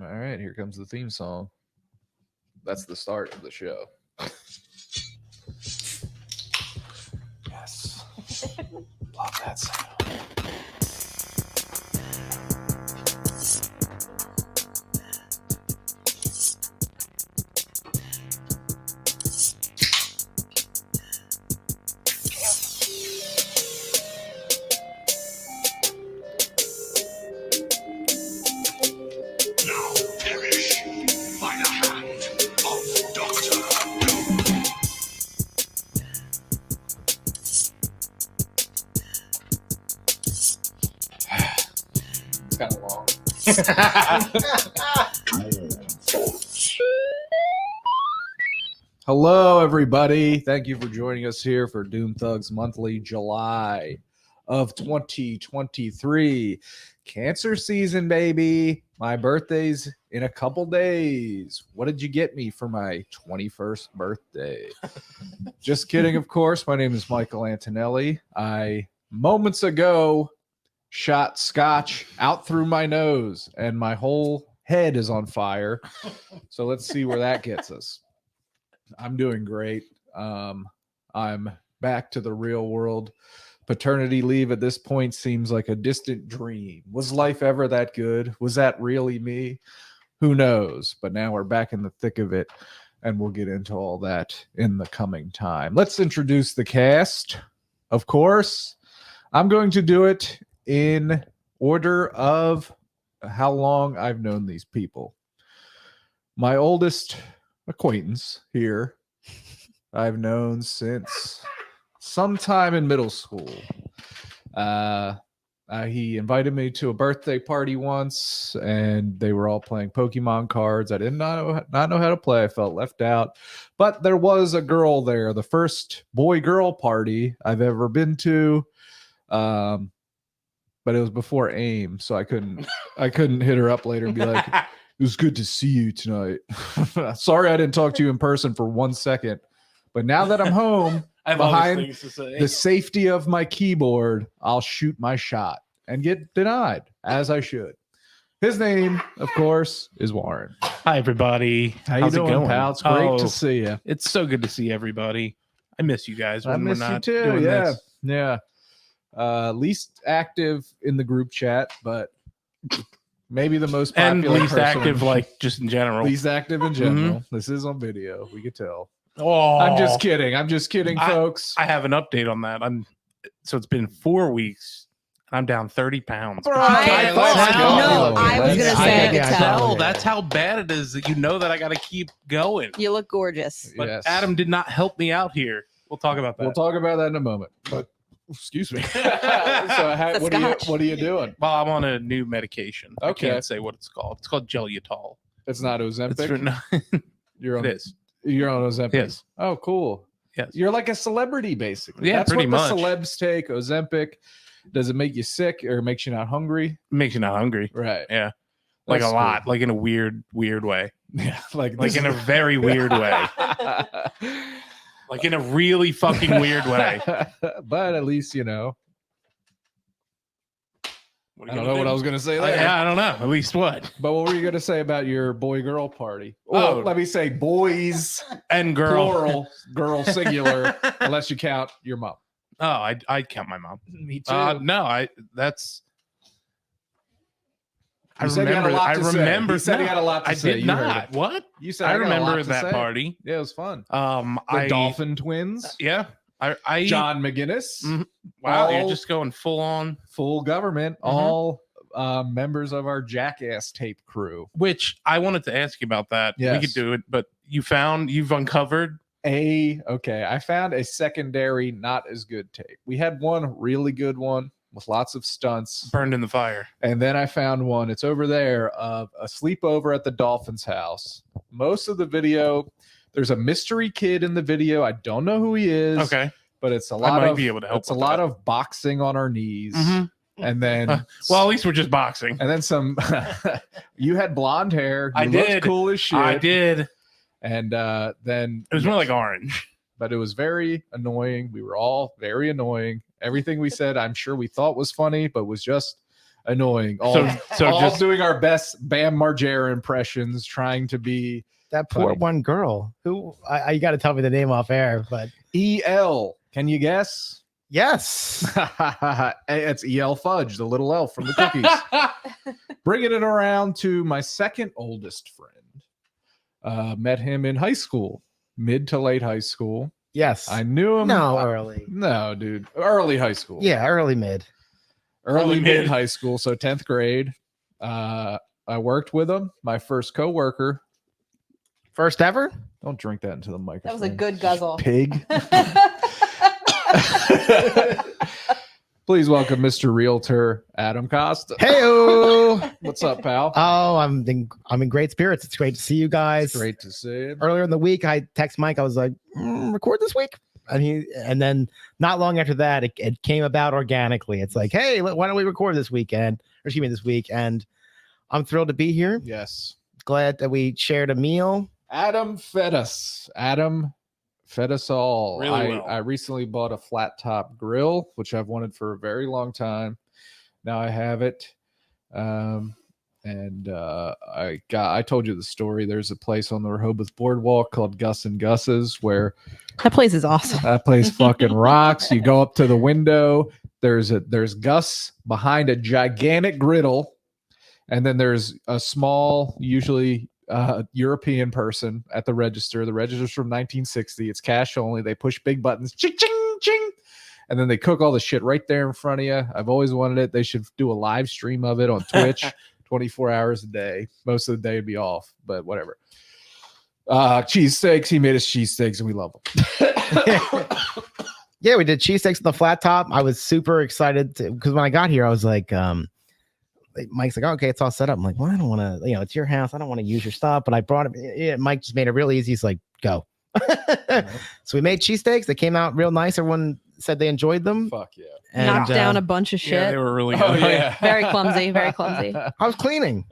All right, here comes the theme song. That's the start of the show. Yes. Love that sound. It's kind of long. Hello, everybody. Thank you for joining us here for Doom Thugs Monthly July of 2023. Cancer season, baby. My birthday's in a couple days. What did you get me for my 21st birthday? Just kidding, of course. My name is Michael Antonelli. I moments ago shot scotch out through my nose and my whole head is on fire. So let's see where that gets us. I'm doing great. I'm back to the real world. Paternity leave at this point seems like a distant dream. Was life ever that good? Was that really me? Who knows? But now we're back in the thick of it, and we'll get into all that in the coming time. Let's introduce the cast. Of course, I'm going to do it in order of how long I've known these people. My oldest acquaintance here I've known since sometime in middle school. He invited me to a birthday party once, and they were all playing Pokemon cards. I did not know how to play. I felt left out, but there was a girl there. The first boy-girl party I've ever been to, but it was before AIM, so I couldn't hit her up later and be like, "It was good to see you tonight." Sorry I didn't talk to you in person for 1 second, but now that I'm home, behind the safety of my keyboard, I'll shoot my shot and get denied, as I should. His name, of course, is Warren. Hi, everybody. How's it going, pal? It's great to see you. It's so good to see everybody. I miss you guys when we're not you too. doing Yeah, this. yeah. Least active in the group chat, but maybe the most popular And least person. active, like, just in general. Least active in general. This is on video. We could tell. Oh, I'm just kidding, folks. I have an update on that. So it's been 4 weeks, and I'm down 30 pounds. I was gonna say I could tell. That's how bad it is. That you know that I got to keep going. You look gorgeous. But Yes. Adam did not help me out here. We'll talk about that. We'll talk about that in a moment. But excuse me. So The what are you doing? Well, I'm on a new medication. Okay. I can't say what it's called. It's called Geliutol. It's not Ozempic. It's for, no, You're on. it is. You're on Ozempic. Yes. Oh, cool. Yes. You're like a celebrity, basically. Yeah, That's pretty what much. the celebs take. Ozempic. Does it make you sick or makes you not hungry? Makes you not hungry. Right. Yeah. Like That's a lot. Like in a weird way. Yeah. Like In a very weird way. Like in a really fucking weird way. But at least you know. What I don't know what I was going to say there. I don't know. At least what? But what were you going to say about your boy-girl party? Well, let me say boys, And girl. plural, girl singular, unless you count your mom. Oh, I'd count my mom. Me too. No, that's. You said you had a lot to say. remember. He said he had a lot to I say. did You heard not. it. What? You said I got a lot remember to that say. party. Yeah, it was fun. The The Dolphin twins. Yeah. I John McGinnis. Mhm. Wow, all- you're just going full on. Full government. All members of our Jackass tape crew. Which I wanted to ask you about that. Yes. We could do it, but you've uncovered. I found a secondary not as good tape. We had one really good one with lots of stunts. Burned in the fire. And then I found one, it's over there, of a sleepover at the Dolphins house. Most of the video, there's a mystery kid in the video. I don't know who he is. Okay. But it's a I lot might of be able to help it's a with lot that. of boxing on our knees. Mhm. And then Well, at least we're just boxing. and then some you had blonde hair. You I looked did. cool as shit. I did. And then It was more like orange. but it was very annoying. We were all very annoying. Everything we said, I'm sure we thought was funny, but was just annoying. All, So all just doing our best Bam Margera impressions, trying to be That poor Funny. one girl who you got to tell me the name off air, but EL. Can you guess? yes. It's EL Fudge, the little elf from the cookies. Bringing it around to my second oldest friend. Met him in high school, mid to late high school. Yes. I knew him. No, early. No, dude. Early high school. Yeah, early mid. Early Early mid mid. high school. So 10th grade. I worked with him. My first coworker. First ever? Don't drink that into the microphone. That was a good guzzle. Pig. Please welcome Mr. Realtor Adam Costa. Heyo. What's up, pal? Oh, I'm in great spirits. It's great to see you guys. Great to see you. Earlier in the week, I text Mike. I was like, record this week, and then not long after that, it came about organically. It's like, hey, why don't we record this weekend? Or excuse me, this week. And I'm thrilled to be here. Yes. Glad that we shared a meal. Adam fed us. Adam fed us all. Really well. I recently bought a flat top grill, which I've wanted for a very long time. Now I have it. I told you the story. There's a place on the Rehoboth Boardwalk called Gus and Gus's where That place is awesome. that place fucking rocks. You go up to the window. There's Gus behind a gigantic griddle, and then there's a small, usually European person at the register. The register's from 1960. It's cash only. They push big buttons, ching ching ching, and then they cook all the shit right there in front of you. I've always wanted it. They should do a live stream of it on Twitch, 24 hours a day. Most of the day would be off, but whatever. Cheesesteaks. He made us cheesesteaks, and we love them. Yeah, we did cheesesteaks on the flat top. I was super excited because when I got here, I was like, Mike's like, okay, it's all set up. I'm like, well, I don't want to, it's your house. I don't want to use your stuff. But I brought it. Yeah, Mike just made it real easy. He's like, go. So we made cheesesteaks. They came out real nice. Everyone said they enjoyed them. Fuck yeah. And, Knocked down a bunch of shit. yeah, they were really good. Oh, yeah. Very clumsy, very clumsy. I was cleaning.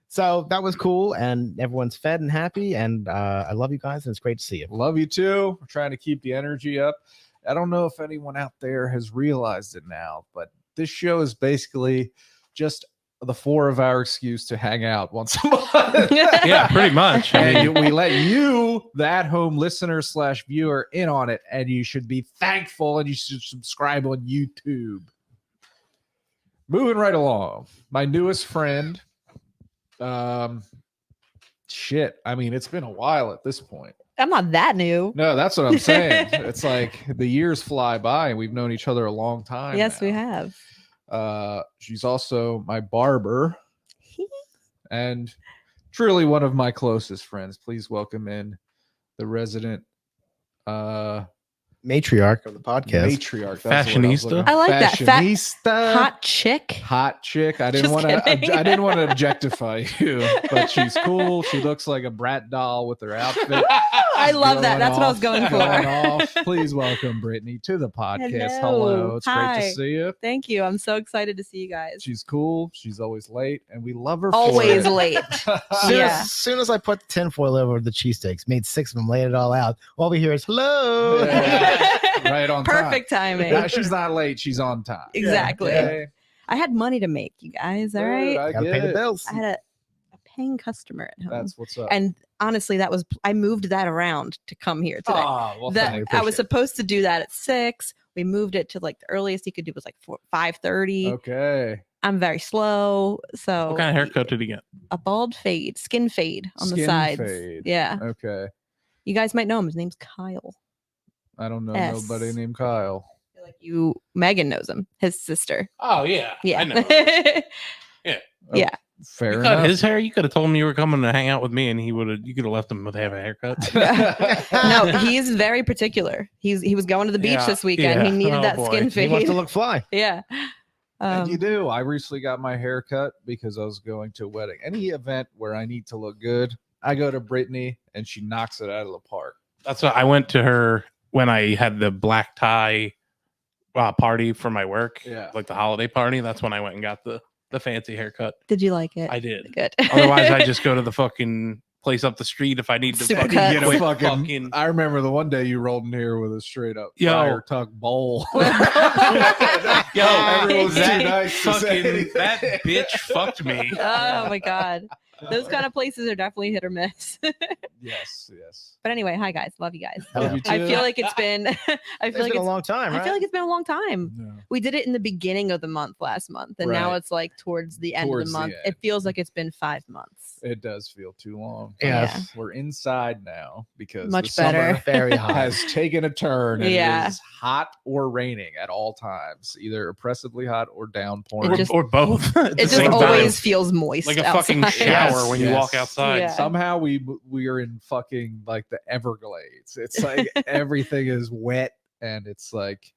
So that was cool. And everyone's fed and happy. And I love you guys. And it's great to see you. Love you too. We're trying to keep the energy up. I don't know if anyone out there has realized it now, but this show is basically just the four of our excuse to hang out once a month. Yeah, pretty much. I mean, And we let you, the at-home listener / viewer, in on it, and you should be thankful, and you should subscribe on YouTube. Moving right along, my newest friend. Shit. I mean, it's been a while at this point. I'm not that new. No, that's what I'm saying. It's like the years fly by, and we've known each other a long time. Yes, now. we have. She's also my barber and truly one of my closest friends. Please welcome in the resident Matriarch of the podcast. matriarch. That's the word was Fashionista? looking- I like that. Fashionista. Hot chick. Hot chick. I didn't Just want to. kidding. I didn't want to objectify you, but she's cool. She looks like a brat doll with her outfit. I love that. Going That's what I was off, going going for. off. Please welcome Brittany to the podcast. Hello. Hello. It's great Hi. to see you. Thank you. I'm so excited to see you guys. She's cool. She's always late, and we love her. Always for late. it. Yeah. Soon as I put the tinfoil over the cheesesteaks, made 6 of them, laid it all out. All we hear is hello. Yeah. Right on time. Perfect timing. No, she's not late. She's on time. Exactly. Okay. I had money to make, you guys. All Dude, right. I Gotta get pay the it. bills. I had a paying customer at home. That's what's up. And honestly, I moved that around to come here today. Oh, well, That- thank I you. was supposed to do that at 6. We moved it to like the earliest you could do was like 5:30. Okay. I'm very slow, so what kind of haircut did he get? a bald fade, skin fade on the Skin sides. fade. Yeah, Okay. you guys might know him. His name's Kyle. I don't know S. nobody named Kyle. I feel like you, Megan knows him. His sister. Oh yeah, Yeah. I know. Yeah. Fair You enough. cut his hair. You could have told him you were coming to hang out with me, and he would have. You could have left him with half a haircut. No, he's very particular. He was going to the beach Yeah, this weekend. yeah. He needed Oh, that boy. skin He fade. wants to look fly. Yeah. And you Um, do. I recently got my hair cut because I was going to a wedding. Any event where I need to look good, I go to Brittany and she knocks it out of the park. That's what I went to her when I had the black tie party for my work, Yeah. like the holiday party. That's when I went and got the fancy haircut. did you like it? I did. Good. Otherwise, I just go to the fucking place up the street if I need to fucking Supercuts. get Get a a fucking, fucking. I remember the one day you rolled in here with a straight up Yo. fire tuck bowl. Yo, Everyone's too that nice to say fucking that anything. bitch fucked me. Oh my god, those kind of places are definitely hit or miss. Yes, yes. But anyway, hi guys, love you guys. Yeah. Love you I too. feel like it's been. I It's feel like been a it's. long time, right? I feel like it's been a long time. No. We did it in the beginning of the month last month, and now Right. it's like towards the end Towards of the the month. end. It feels like it's been 5 months. It does feel too long. Yes. We're inside now because Much the summer better. Very hot. has taken a turn and Yeah. it is hot or raining at all times, either oppressively hot or downpouring. It just- Or both. at the It just same always time. feels moist. like a fucking outside. shower Yes, when you yes. walk outside. Yeah. Somehow we are in fucking like the Everglades. It's like everything is wet and it's like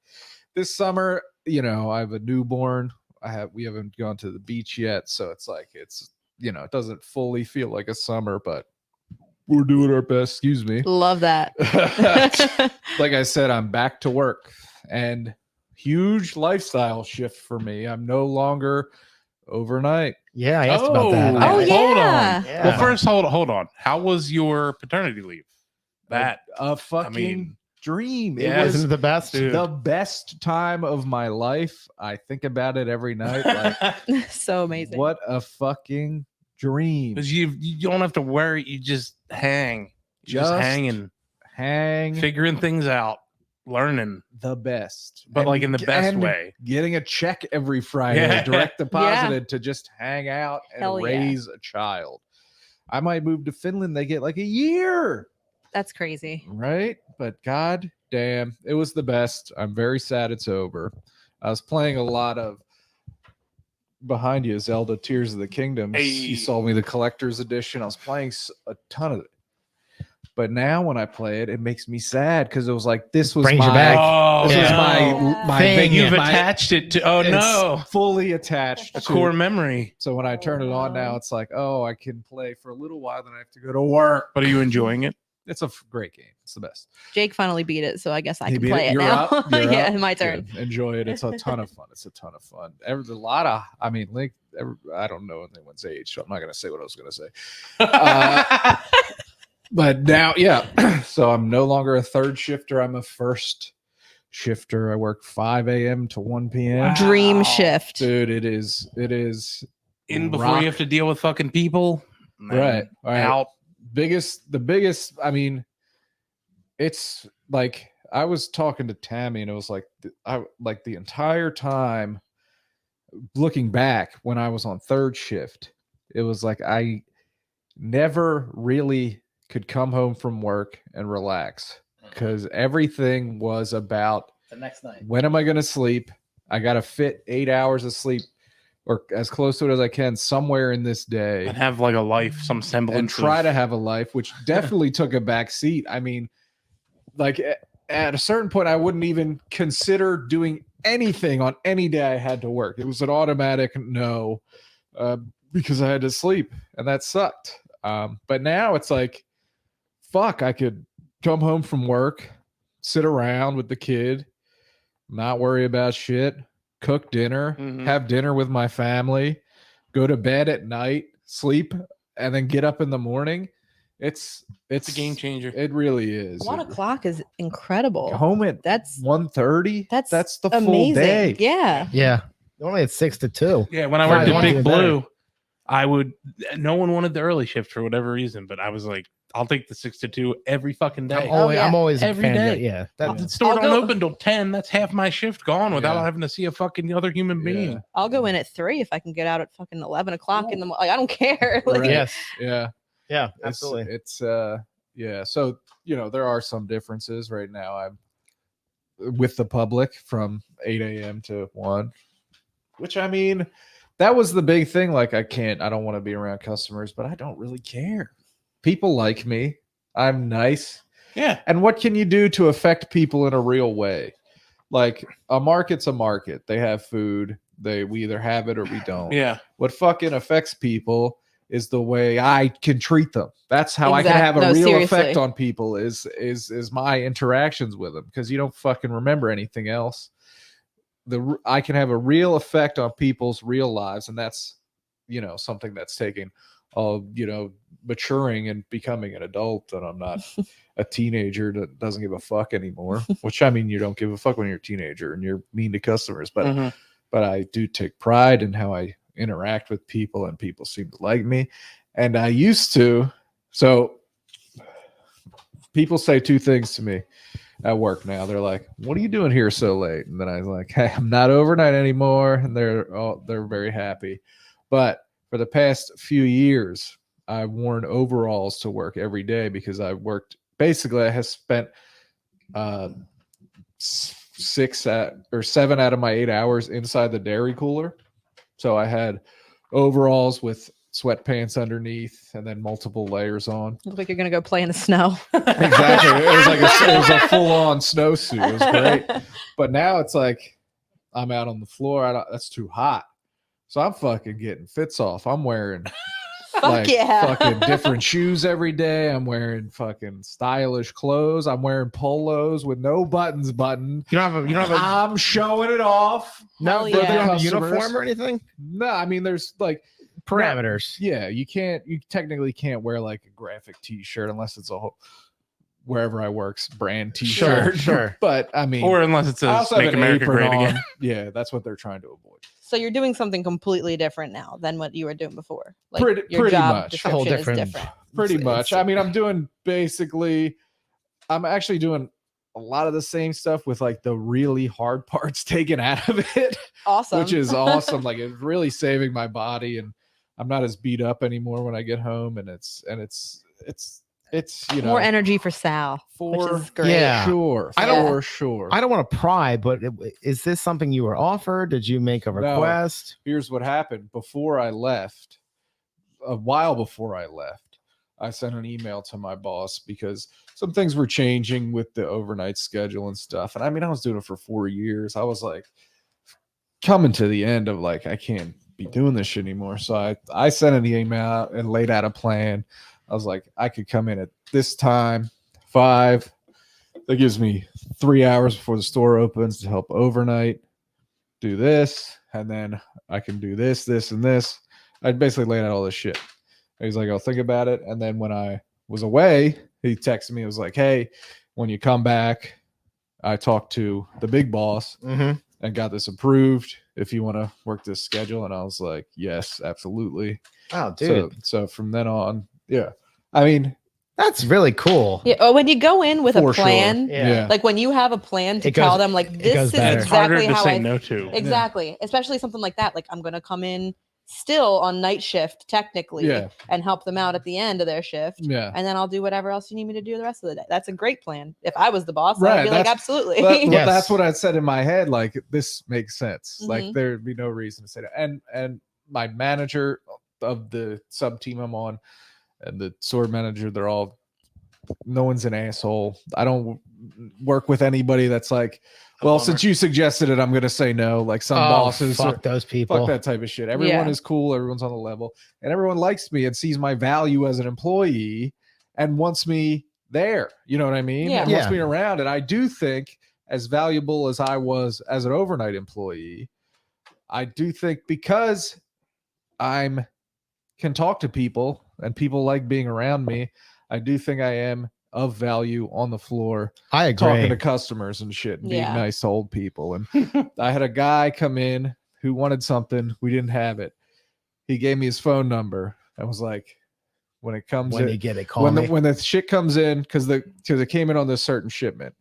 this summer, you know, I have a newborn. We haven't gone to the beach yet, so it's like it's, you know, it doesn't fully feel like a summer, but we're doing our best. Excuse me. Love that. Like I said, I'm back to work and huge lifestyle shift for me. I'm no longer overnight. Yeah, I asked about that. Oh, hold yeah. on. Yeah. Well, first, hold on. How was your paternity leave? That a fucking mean, dream. yeah, It was Isn't it the best? Dude. the best time of my life. I think about it every night. Like, So amazing. what a fucking dream. because you don't have to worry. You just hang, just Just hanging, Hang figuring things out, learning, the best. but And- like in the best and way. Getting a check every Friday, Yeah. direct deposited to just hang out and Hell yeah. raise a child. I might move to Finland. They get like a year. That's crazy. Right? But god damn, it was the best. I'm very sad it's over. I was playing a lot of behind you, Zelda Tears of the Kingdom. Hey. You saw me the collector's edition. I was playing a ton of it. But now when I play it, it makes me sad because it was like this was Brings you my back. Oh, this Yeah. was my Thing. thing. You've my- attached it to. Oh it's no, fully attached a to core memory. So when I turn it on now, wow. it's like, oh, I can play for a little while, then I have to go to work. But are you enjoying it? It's a great game. It's the best. Jake finally beat it, so I guess I He can beat play it You're now. up. You're Yeah, up. my turn. Good. Enjoy it. It's a ton of fun. It's a ton of fun. There's a lot of, I mean, like, I don't know anyone's age, so I'm not going to say what I was going to say. But now, yeah. So I'm no longer a third shifter. I'm a first shifter. I work 5 a.m. to 1 p.m. Wow. Dream shift. Dude, it is In before rock- you have to deal with fucking people. right. All right. Out. The biggest, I mean, it's like I was talking to Tammy and it was like I like the entire time looking back when I was on third shift, it was like I never really could come home from work and relax because everything was about The next night. when am I going to sleep? I got to fit 8 hours of sleep or as close to it as I can somewhere in this day And have like a life, some semblance. and try of, to have a life, which definitely took a back seat. I mean, like at a certain point, I wouldn't even consider doing anything on any day I had to work. It was an automatic no because I had to sleep, and that sucked. But now it's like, fuck, I could come home from work, sit around with the kid, not worry about shit, cook dinner, Mhm. have dinner with my family, go to bed at night, sleep, and then get up in the morning. It's It's a game changer. It really is. 1 o'clock is incredible. Home at That's 1:30. that's the full amazing. day. Yeah. Yeah. Normally it's 6 to 2. Yeah, when I Yeah, worked you at wanna Big do better. Blue, I would. No one wanted the early shift for whatever reason, but I was like, I'll take the 6 to 2 every fucking day. I'm always a Every fan of day. that. Yeah. That, The store I'll don't go- open till 10. That's half my shift gone without Yeah. having to see a fucking other human being. Yeah. I'll go in at 3 if I can get out at fucking 11 o'clock in the morning. Like, I don't care. Like, Right. Yes. Yeah. Yeah. It's- Absolutely. It's yeah. So, you know, there are some differences right now. I'm with the public from 8 a.m. to 1, which I mean, that was the big thing. Like, I don't want to be around customers, but I don't really care. People like me. I'm nice. Yeah. And what can you do to affect people in a real way? Like a market's a market. They have food. We either have it or we don't. Yeah. What fucking affects people is the way I can treat them. That's how I can Exact- have a no, real seriously. effect on people is my interactions with them, because you don't fucking remember anything else. I can have a real effect on people's real lives, and that's something that's taking maturing and becoming an adult, and I'm not a teenager that doesn't give a fuck anymore. Which, I mean, you don't give a fuck when you're a teenager and you're mean to customers, but Mhm. but I do take pride in how I interact with people, and people seem to like me. And I used to. So people say two things to me at work now. They're like, "What are you doing here so late?" And then I was like, "Hey, I'm not overnight anymore." And they're very happy. But for the past few years, I've worn overalls to work every day because I worked. Basically, I have spent 7 out of my 8 hours inside the dairy cooler. So I had overalls with sweatpants underneath and then multiple layers on. Looks like you're gonna go play in the snow. Exactly. It was a full-on snowsuit. It was great. But now it's like I'm out on the floor. That's too hot. So I'm fucking getting fits off. I'm wearing Fuck yeah. fucking different shoes every day. I'm wearing fucking stylish clothes. I'm wearing polos with no buttons buttoned. You don't have a I'm showing it off. No, Hell you don't yeah. have a Customers. uniform or anything. No, I mean there's like Parameters. yeah, you technically can't wear like a graphic t-shirt unless it's a whole wherever I work's brand t-shirt. Sure. But I mean, or unless it I says also have "Make an America apron Great Again." on. Yeah, that's what they're trying to avoid. So you're doing something completely different now than what you were doing before. Like Pretty your job much. It's a whole description is different. different. Pretty It's- much. I mean, I'm actually doing a lot of the same stuff with like the really hard parts taken out of it, Awesome. which is awesome. Like it's really saving my body, and I'm not as beat up anymore when I get home, and it's more energy for Sal, which for is great. Yeah. sure. I don't- For sure. I don't want to pry, but is this something you were offered? Did you make a No. request? Here's what happened before I left. A while before I left, I sent an email to my boss because some things were changing with the overnight schedule and stuff. And I mean, I was doing it for 4 years. I was like coming to the end of like, I can't be doing this shit anymore. So I sent an email out and laid out a plan. I was like, I could come in at this time, 5. That gives me 3 hours before the store opens to help overnight, do this, and then I can do this, this, and this. I basically laid out all this shit. And he's like, I'll think about it. And then when I was away, he texted me. It was like, hey, when you come back, I talked to the big boss Mm-hmm. and got this approved if you want to work this schedule. And I was like, yes, absolutely. Oh, dude, So from then on, yeah. I mean, that's really cool. Yeah. Oh, when you go in with a for sure. plan, Yeah. like when you have a plan to It goes- tell them, like it this goes is better. It's harder exactly to how say I no to. exactly, especially something like that. Like I'm going to come in still on night shift technically, Yeah. and help them out at the end of their shift. Yeah. And then I'll do whatever else you need me to do the rest of the day. That's a great plan. If I was the boss, Right, I'd be like, that's- absolutely. Yes. That's what I said in my head. Like, this makes sense. Like, Mhm. there'd be no reason to say that. And my manager of the sub team I'm on and the sword manager, no one's an asshole. I don't work with anybody that's like, well, since you suggested it, I'm going to say no. Like some bosses, fuck those people. fuck that type of shit. Everyone Yeah. is cool. Everyone's on the level, and everyone likes me and sees my value as an employee and wants me there. You know what I mean? Yeah. And wants Yeah. me around. And I do think, as valuable as I was as an overnight employee, I do think because can talk to people and people like being around me, I do think I am of value on the floor, I agree. talking to customers and shit, and being Yeah. nice to old people. And I had a guy come in who wanted something. We didn't have it. He gave me his phone number. I was like, when it comes when in, you get it, call when me. the shit comes in, because it came in on this certain shipment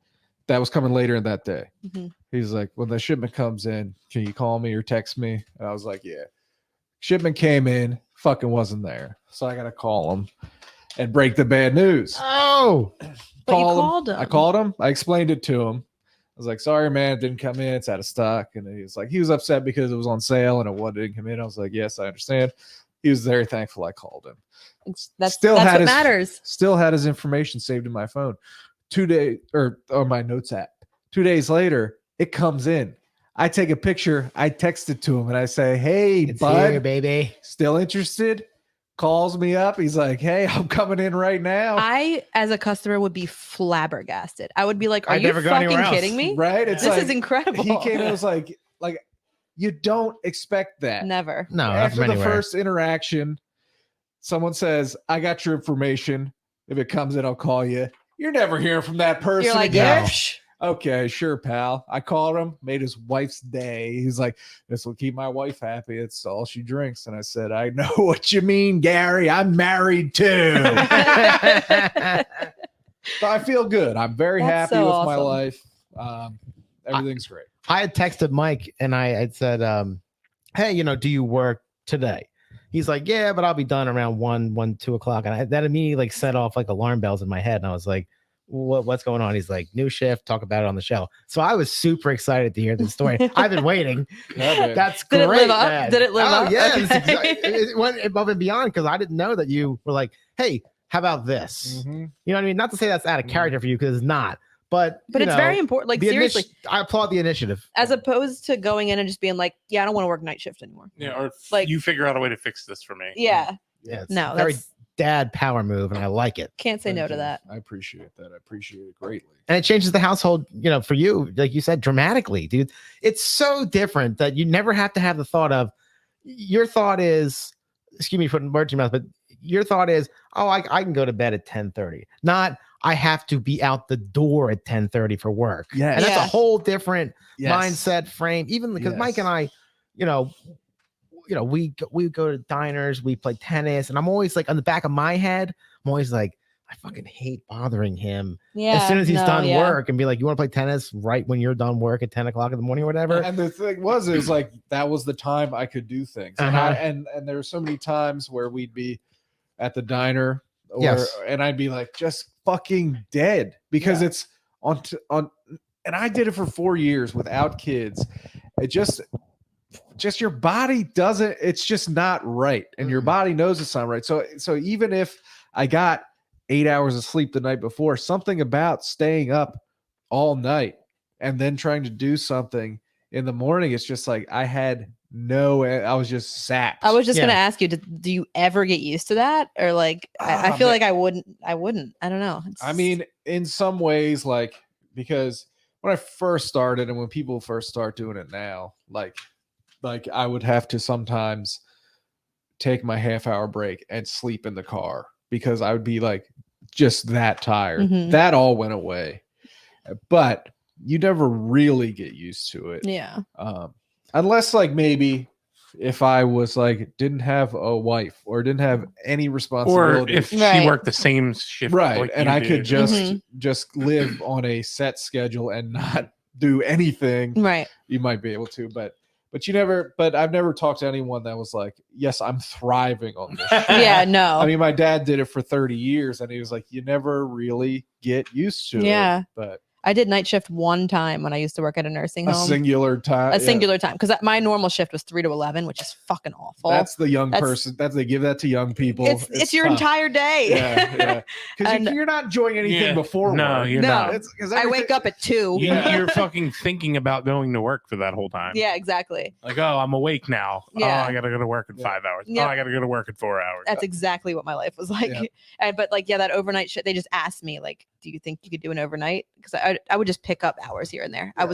that was coming later in that day. Mhm. He's like, when the shipment comes in, can you call me or text me? And I was like, yeah. Shipment came in, fucking wasn't there. So I gotta call him and break the bad news. Oh, But you Call called him. I called him. I explained it to him. I was like, sorry, man, it didn't come in. It's out of stock. And he was upset because it was on sale and it didn't come in. I was like, yes, I understand. He was very thankful I called him. That's Still that's had what his- matters. Still had his information saved in my phone. 2 days or my notes app. 2 days later, it comes in. I take a picture. I text it to him and I say, hey, it's bud, here, baby. still interested? Calls me up. He's like, hey, I'm coming in right now. I, as a customer, would be flabbergasted. I would be like, "Are I'd you never go fucking anywhere else. kidding me? Right? It's This like, is incredible." he came in and was like You don't expect that. Never. No, not After from the anywhere. first interaction, someone says, I got your information. If it comes in, I'll call you. You're never hearing from that person You're like, again. yeah, psh. Okay, sure, pal. I called him, made his wife's day. He's like, this will keep my wife happy. It's all she drinks. And I said, I know what you mean, Gary. I'm married too. So I feel good. I'm very That's happy so with my awesome. life. Everything's great. I had texted Mike and I had said, hey, do you work today? He's like, yeah, but I'll be done around 2 o'clock. And that immediately like set off like alarm bells in my head. And I was like, what's going on? He's like, new shift, talk about it on the show. So I was super excited to hear this story. I've been waiting. Yeah, That's Did it great. live up? man. Did it live oh, up? Yeah, Okay. it went above and beyond because I didn't know that you were like, hey, how about this? Mhm. You know what I mean? Not to say that's out of character for you because it's not, but But it's very important. Like, the seriously, I applaud the initiative. as opposed to going in and just being like, yeah, I don't want to work night shift anymore. Yeah, or Like- you figure out a way to fix this for me. Yeah. Yeah, it's No, a very that's dad power move, and I like it. can't say Thank no to you. that. I appreciate that. I appreciate it greatly. And it changes the household, for you, like you said, dramatically, dude. It's so different that you never have to have the thought of, your thought is, excuse me, putting words in your mouth, but your thought is, oh, I can go to bed at 10:30. Not, I have to be out the door at 10:30 for work. Yes. And that's Yeah. a whole different Yes. mindset frame, even because Mike and I, we go to diners, we play tennis, and I'm always like, on the back of my head, I'm always like, I fucking hate bothering him Yeah. as soon as he's no, done yeah. work and be like, you want to play tennis right when you're done work at 10 o'clock in the morning or whatever. And the thing was, it was like that was the time I could do things. And Uh-huh. and there were so many times where we'd be at the diner, Yes. and I'd be like just fucking dead because it's on. And I did it for 4 years without kids. It just your body doesn't. It's just not right, and your Mhm. body knows it's not right. So even if I got 8 hours of sleep the night before, something about staying up all night and then trying to do something in the morning, it's just like I was just sapped. I was just Yeah. gonna ask you, do you ever get used to that, or like I feel like I wouldn't. I don't know. I mean, in some ways, like, because when I first started and when people first start doing it now, like I would have to sometimes take my half-hour break and sleep in the car because I would be like just that tired. Mhm. That all went away, but you never really get used to it. yeah, Unless like maybe if I was like didn't have a wife or didn't have any Or responsibility, if Right. she worked the same shift, right, like and you I did. could just Mhm. live on a set schedule and not do anything, right. you might be able to, but I've never talked to anyone that was like, yes, I'm thriving on this shit. Yeah, no. I mean, my dad did it for 30 years and he was like, you never really get used to Yeah. it, but I did night shift one time when I used to work at a nursing a home. singular time, A singular time, because my normal shift was 3 to 11, which is fucking awful. that's the young That's- person. They give that to young people. it's your tough. entire day. Yeah, because And- you're not doing anything Yeah. before No, work. you're No. not. It's, 'cause I wake everything- up at 2. You're fucking thinking about going to work for that whole time. Yeah, exactly. Like, oh, I'm awake now. Yeah. Oh, I gotta go to work in Yeah. 5 hours. Yep. Oh, I gotta go to work in 4 hours. That's exactly what my life was like. Yeah. But like, yeah, that overnight shit, they just asked me, like, do you think you could do an overnight? Because I would just pick up hours here and there. Yeah.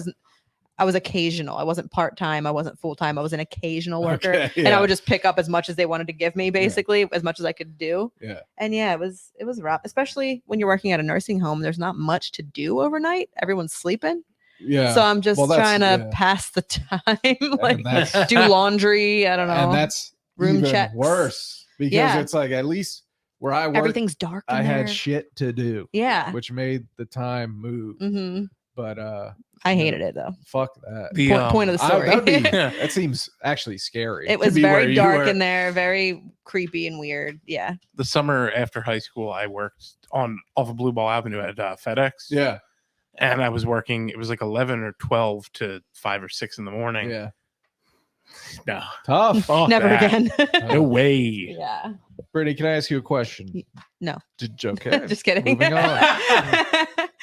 I was occasional. I wasn't part-time. I wasn't full-time. I was an occasional worker. Okay, And I yeah. would just pick up as much as they wanted to give me, basically, as much as I could do. Yeah. And yeah, it was rough, especially when you're working at a nursing home. There's not much to do overnight. Everyone's sleeping. Yeah. So I'm just Well, that's- trying to yeah. pass the time, like that's- do laundry. I don't know. and that's room even checks. worse because Yeah. it's like at least where I work, Everything's dark. In I had there. shit to do, Yeah. which made the time move. hmm But I hated it though. fuck that. The, Point of the story. that would be that seems actually scary. It to was be where very you dark were. in there, very creepy and weird. Yeah. the summer after high school, I worked off of Blue Ball Avenue at FedEx. Yeah, And I was working, it was like 11 or 12 to 5 or 6 in the morning. yeah, No. tough. Fuck Never that. again. No way. Yeah. Brittany, can I ask you a question? No. Okay. Just kidding. Moving on.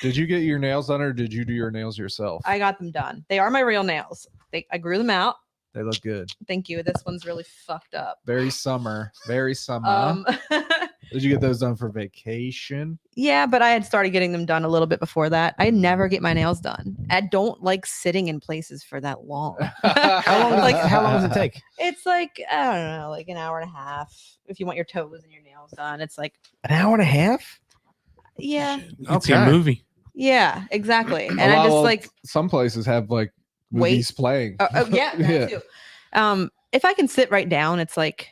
Did you get your nails done or did you do your nails yourself? I got them done. They are my real nails. I grew them out. They look good. Thank you. This one's really fucked up. Very summer. Very summer. Did you get those done for vacation? Yeah, but I had started getting them done a little bit before that. I never get my nails done. I don't like sitting in places for that long. How long does it take? It's like, I don't know, like an hour and a half. If you want your toes and your nails done, it's like, An hour and a half? yeah, You can see a Okay. movie. yeah, exactly. And A I lot just of- like, some places have like Wait. movies playing. yeah, that too. If I can sit right down, it's like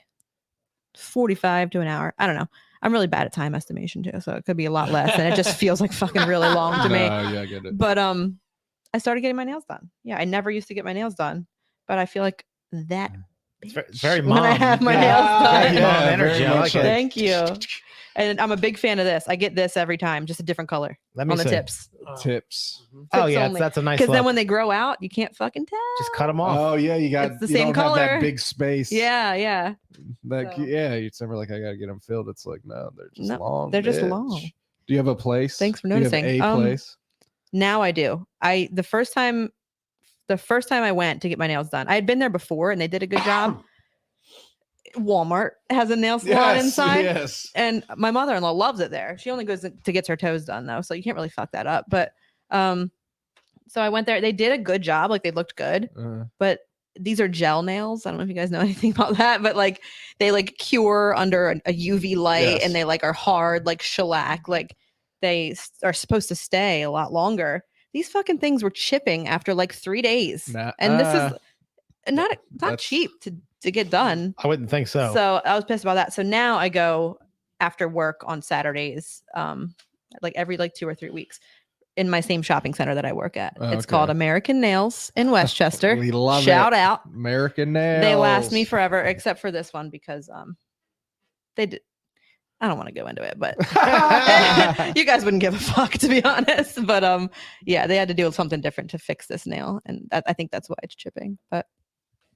45 to an hour. I don't know. I'm really bad at time estimation too, so it could be a lot less, and it just feels like fucking really long to me. Yeah, I get it. But I started getting my nails done. Yeah, I never used to get my nails done, but I feel like that. It's very, bitch very when mom. I have my Yeah. nails done. Very mom energy. very I much like it. Thank you. And I'm a big fan of this. I get this every time, just a different color Let me on the see. tips. Tips. Oh Tips yeah, only. that's a nice. Because then look. when they grow out, you can't fucking tell. Just cut them off. Oh yeah, you got It's the you same don't have that color. big space. Yeah, yeah. Like So- yeah, it's never like I gotta get them filled. It's like no, they're just No, long. they're just bitch. long. Do you have a place? Thanks for Do you have noticing. a place. Now I do. The first time I went to get my nails done, I had been there before and they did a good job. Walmart has a nail salon inside. Yes. And my mother-in-law loves it there. She only goes to get her toes done though, so you can't really fuck that up. But so I went there. They did a good job, like they looked good. But these are gel nails. I don't know if you guys know anything about that, but like they like cure under a UV light Yes. and they like are hard like shellac. Like they are supposed to stay a lot longer. These fucking things were chipping after like 3 days, and this is not that's- cheap to get done. I wouldn't think so. So I was pissed about that. So now I go after work on Saturdays, like every like 2 or 3 weeks, in my same shopping center that I work at. Oh, It's called okay. American Nails in Westchester. We love Shout it. out. American Nails. They last me forever, except for this one because they did. I don't want to go into it, but you guys wouldn't give a fuck to be honest. But yeah, they had to do something different to fix this nail, and I think that's why it's chipping. But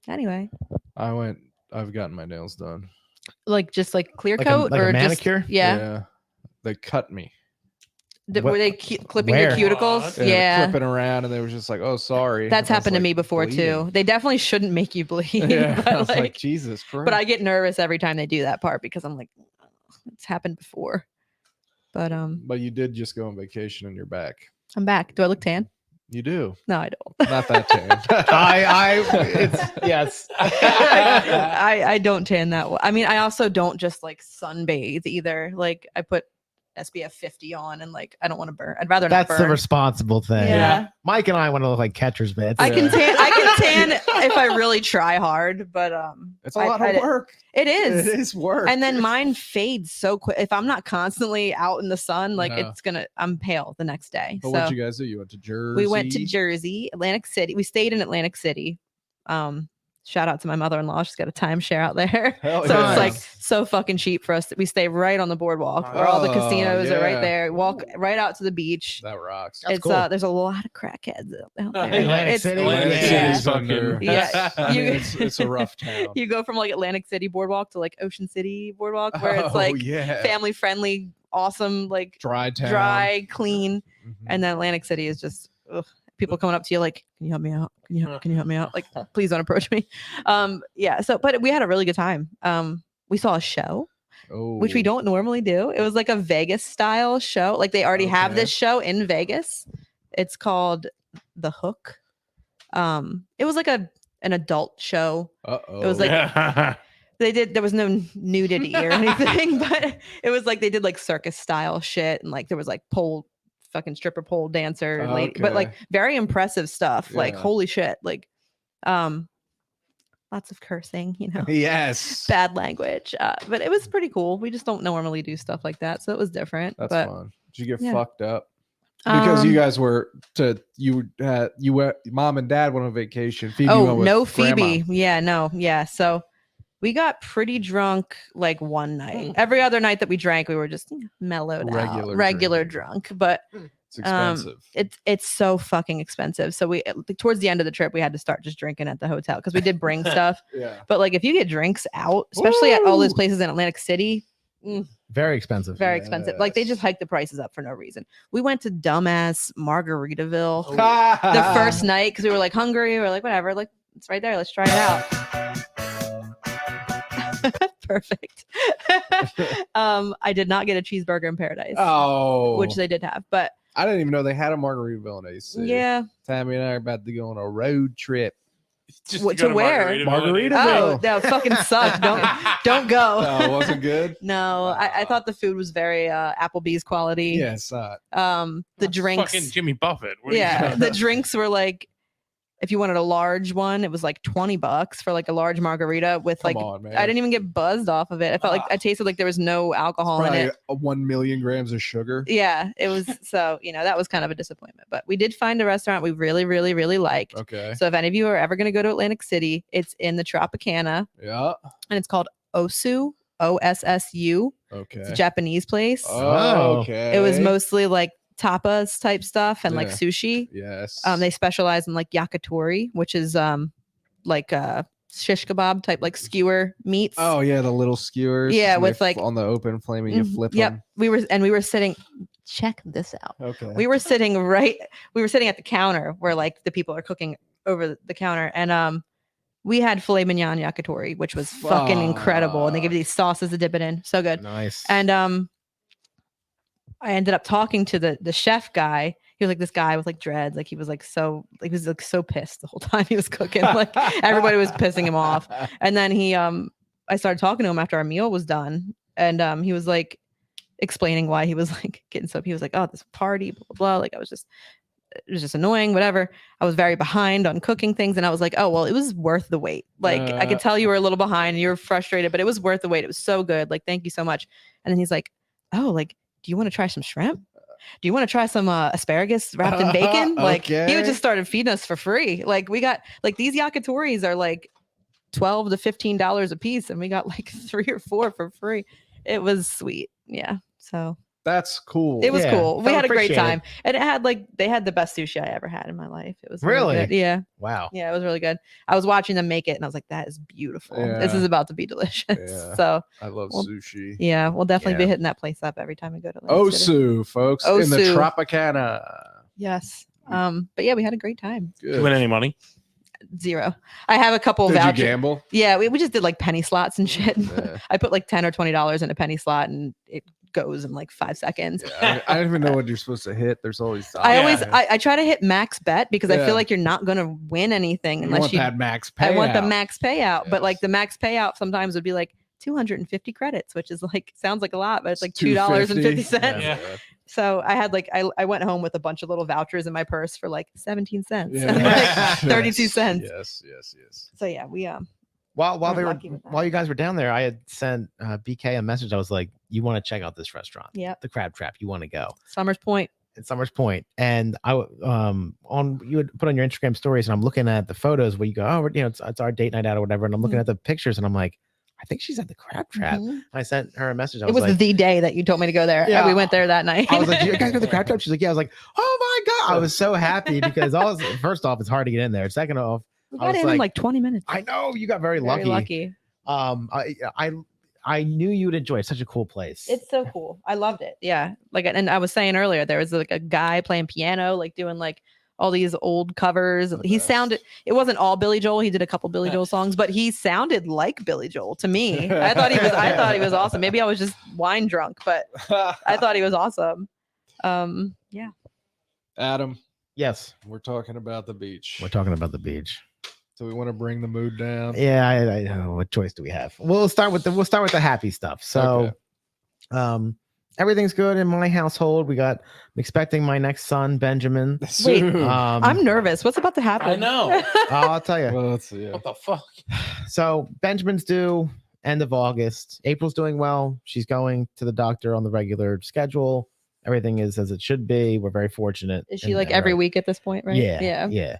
anyway, I've gotten my nails done. like just like clear Like a- coat like a or manicure? just yeah. They cut me. Were they clipping your Where? cuticles? What? Yeah. Clipping around, and they were just like, "Oh, sorry." That's And I was happened to like, me before too. bleeding. They definitely shouldn't make you bleed. Yeah, I but, was like, like, Jesus Christ. but I get nervous every time they do that part because I'm like, "Oh, it's happened before. But But you did just go on vacation and you're back. I'm back. Do I look tan? You do. No, I don't. Not that tan. It's yes. I don't tan that well. I mean, I also don't just like sunbathe either. Like I put SPF 50 on and like I don't want to burn. I'd rather not That's the burn. responsible thing. Yeah. Mike and I want to look like catcher's mitts. I can Yeah. tan. I can tan if I really try hard, but It's a lot of work. It is. It is work. And then mine fades so quick. If I'm not constantly out in the sun, like No. I'm pale the next day. But So what'd you guys do? You went to Jersey. we went to Jersey, Atlantic City. We stayed in Atlantic City. Shout out to my mother-in-law. She's got a timeshare out there. Hell So yeah. it's like so fucking cheap for us. We stay right on the boardwalk where all the Oh, casinos are yeah. right there. Walk right out to the beach. that rocks. That's It's cool. There's a lot of crackheads out there. Atlantic It's- City? Atlantic yeah. City's fucking. Yeah. I mean, You- it's a rough town. You go from like Atlantic City boardwalk to like Ocean City boardwalk where it's Oh, like yeah. family friendly, awesome, like dry town. dry, clean. Mhm. And then Atlantic City is just people coming up to you like, can you help me out? Can you help me out? Like, please don't approach me. Yeah. So, but we had a really good time. We saw a show, which we Oh. don't normally do. It was like a Vegas style show. Like they already have Okay. this show in Vegas. It's called The Hook. It was like an adult show. Uh-oh. It was like- There was no nudity or anything, but it was like they did like circus style shit and like there was like stripper pole dancer lady, but like Okay. very impressive stuff. Like Yeah. holy shit. Like lots of cursing, you know. yes. Bad language. But it was pretty cool. We just don't normally do stuff like that. So it was different. That's but fun. Did you get yeah. fucked up? Because you um, guys you went, mom and dad went on vacation. Phoebe went oh with no, grandma. Phoebe. Yeah, no, yeah. So we got pretty drunk like one night. Every other night that we drank, we were just mellowed Regular out, regular drinking. drunk. But It's expensive. it's so fucking expensive. So we towards the end of the trip, we had to start just drinking at the hotel because we did bring stuff. yeah. But like if you get drinks out, especially at all those Woo! places in Atlantic City, Very expensive. very expensive. Like they Yes. just hiked the prices up for no reason. We went to dumbass Margaritaville Oh. the first night because we were like hungry. We were like, whatever, like it's right there. Let's try it out. Perfect. I did not get a cheeseburger in Paradise, Oh, which they did have, but I didn't even know they had a Margaritaville in AC. yeah. Tammy and I are about to go on a road trip. Just What- go to where? Margaritaville. Oh, that fucking sucked. Don't go. Oh, it wasn't good. No, I thought the food was very Applebee's quality. Yeah, it's not. The That's drinks. Fucking Jimmy Buffett. What are you Yeah, talking the about? drinks were like, if you wanted a large one, it was like $20 for like a large margarita with Come like. on, man. I didn't even get buzzed off of it. I felt like I tasted like there was no alcohol in Probably it. 1 million grams of sugar. Yeah, it was so that was kind of a disappointment. But we did find a restaurant we really, really, really liked. Okay. So if any of you are ever going to go to Atlantic City, it's in the Tropicana Yeah. and it's called Osu, OSSU. Okay. It's a Japanese place. Oh, okay. It was mostly like tapas type stuff and like Yeah. sushi. Yes. They specialize in like yakitori, which is like shish kebab type like skewer meats. Oh yeah, the little skewers. Yeah, and with, they like- on the open flaming, you Mhm. flip Yep. them. We were sitting. Check this out. Okay. We were sitting at the counter where like the people are cooking over the counter, and we had filet mignon yakitori, which was fucking incredible. And they give you these sauces to dip it in, so good. Nice. And I ended up talking to the chef guy. He was like this guy with like dreads, like he was like so pissed the whole time he was cooking. Like everybody was pissing him off. And then I started talking to him after our meal was done, and he was like explaining why he was like getting so. He was like, "Oh, this party, blah blah blah." Like it was just annoying, whatever. I was very behind on cooking things, and I was like, "Oh, well, it was worth the wait." Like I could tell you were a little behind and you were frustrated, but it was worth the wait. It was so good. Like thank you so much. And then he's like, "Oh, like do you want to try some shrimp? Do you want to try some asparagus wrapped in bacon?" Like he Okay. just started feeding us for free. Like we got like these yakitoris are like $12 to $15 a piece, and we got like 3 or 4 for free. It was sweet. Yeah. So That's cool. it was Yeah, cool. We felt had a great appreciated. time. And it had like they had the best sushi I ever had in my life. It was Really? good. Yeah. Wow. Yeah, it was really good. I was watching them make it and I was like, that is beautiful. This Yeah. is about to be delicious. Yeah. So I love Well, sushi. yeah, we'll definitely be Yeah. hitting that place up every time we go to Atlantic City. Osu, folks, in the Osu. Tropicana. Yes. But yeah, we had a great time. Do you win any money? 0. I have a couple Did you vouchers. gamble? Yeah, we just did like penny slots and shit. Yeah. I put like $10 or $20 in a penny slot and it goes in like 5 seconds. Yeah, I don't even know what you're supposed to hit. There's always. I always Yeah. I try to hit max bet because I Yeah. feel like you're not gonna win anything You unless want you that max payout. I want the max payout, but like Yes. the max payout sometimes would be like 250 credits, which is like sounds like a lot, but it's like $2.50. Yeah. So I had like I went home with a bunch of little vouchers in my purse for like 17 cents Yeah. and like 32 Yes, cents. Yes. So yeah, we While We're they were lucky with that. while you guys were down there, I had sent BK a message. I was like, "You want to check out this restaurant, Yep. the Crab Trap? You want to go?" Summers Point. At Summers Point, and I on you would put on your Instagram stories, and I'm looking at the photos where you go, "Oh, it's our date night out or whatever," and I'm looking Mhm. at the pictures, and I'm like, "I think she's at the Crab Trap." Mhm. I sent her a message. I It was like, the day that you told me to go there. Yeah. We went there that night. I was like, "Do you guys go to the Crab Trap?" She's like, "Yeah." I was like, "Oh my god!" I was so happy because first off, it's hard to get in there. Second off, we I got was in like, like 20 minutes. I know you got very Very lucky. I knew you'd enjoy it. It's such a cool place. It's so cool. I loved it. Yeah. Like, and I was saying earlier, there was like a guy playing piano, like doing like all these old covers. The He best. sounded, it wasn't all Billy Joel. He did a couple Billy Joel songs, but he sounded like Billy Joel to me. I thought he was awesome. Maybe I was just wine drunk, but I thought he was awesome. Yeah. Adam, Yes, we're talking about the beach. we're talking about the beach. So we want to bring the mood down. Yeah, I know. What choice do we have? We'll start with the happy stuff. So, everything's good in my household. I'm expecting my next son, Benjamin. Wait, I'm nervous. What's about to happen? I know. I'll tell you. Well, let's see. What the fuck? So Benjamin's due end of August. April's doing well. She's going to the doctor on the regular schedule. Everything is as it should be. We're very fortunate. Is she in like that, every right? week at this point, right? Yeah.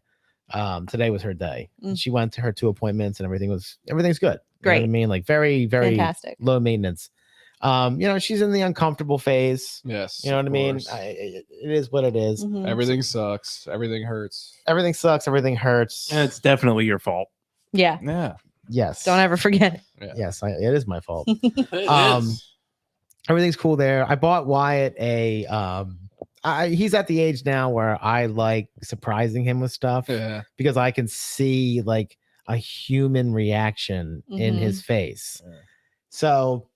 Today was her day. Mm. She went to her 2 appointments and everything's good. You know what Great. I mean? Like very, very Fantastic. low maintenance. She's in the uncomfortable phase. Yes. You know what I of mean? course. It is what it is. Mhm. Everything sucks. Everything hurts. Everything sucks. Everything hurts. And it's definitely your fault. Yeah. Yeah. Yes. Don't ever forget it. Yes, it is my fault. It Um, is. Everything's cool there. I bought Wyatt he's at the age now where I like surprising him with stuff Yeah. because I can see like a human reaction in Mhm. his face. Yeah. So,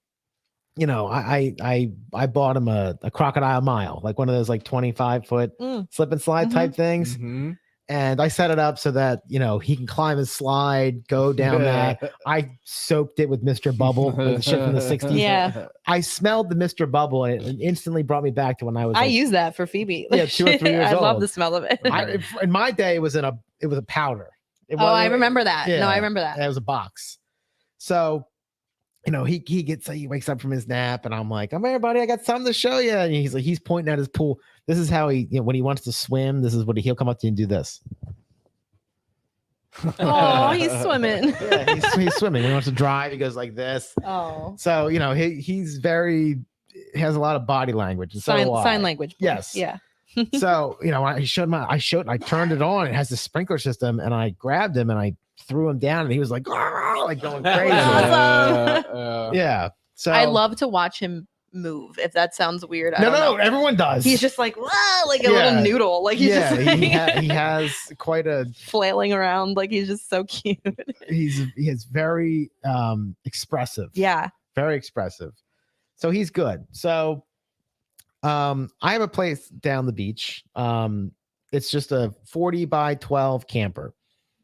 you know, I bought him a crocodile mile, like one of those like 25-foot Mm. slip and slide Mhm. type things. Mhm. And I set it up so that, you know, he can climb his slide, go down that. I soaked it with Mr. Bubble, like the shit from the 60s. Yeah. I smelled the Mr. Bubble and it instantly brought me back to when I was I like, use that for Phoebe. Yeah, 2 or 3 years I love old. the smell of it. Right. in my day it was a powder. It Oh, I wasn't- remember that. No, I remember that. It was a box. So, you know, he wakes up from his nap and I'm like, come here, buddy, I got something to show you. And he's pointing at his pool. This is how he, you know, when he wants to swim, this is what he'll come up to you and do this. Oh, he's swimming. Yeah, he's swimming. When he wants to drive, he goes like this. Oh. So, you know, he has a lot of body language. And so do I. Sign language. Yes. Yeah. So, you know, I turned it on. It has the sprinkler system, and I grabbed him and I threw him down, and he was like, "Arr!" like going crazy. Awesome. Yeah. So I love to watch him move. If that sounds weird, I No, don't know. everyone does. He's just like, wow, like a Yeah. little noodle. Like he's yeah, just like, he has quite a. flailing around. Like he's just so cute. He is very expressive. Yeah. Very expressive. So he's good. So I have a place down the beach. It's just a 40 by 12 camper.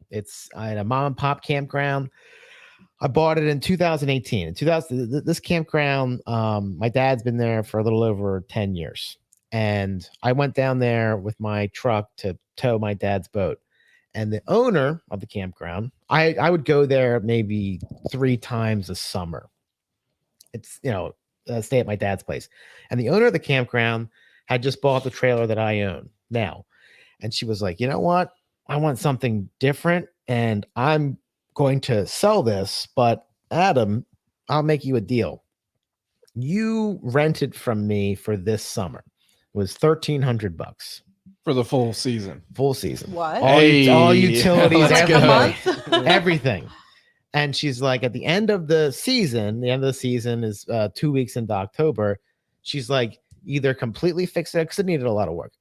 It's at a mom and pop campground. I bought it in 2018. In 2000, this campground, my dad's been there for a little over 10 years. And I went down there with my truck to tow my dad's boat. And the owner of the campground, I would go there maybe 3 times a summer. It's, you know, stay at my dad's place. And the owner of the campground had just bought the trailer that I own now. And she was like, you know what? I want something different. And I'm going to sell this, but Adam, I'll make you a deal. You rent it from me for this summer. It was $1,300 For the full season. full season. What? All, all Hey, utilities, let's Like a go. everything, month? everything. And she's like, at the end of the season is 2 weeks into October. She's like, either completely fix it because it needed a lot of work.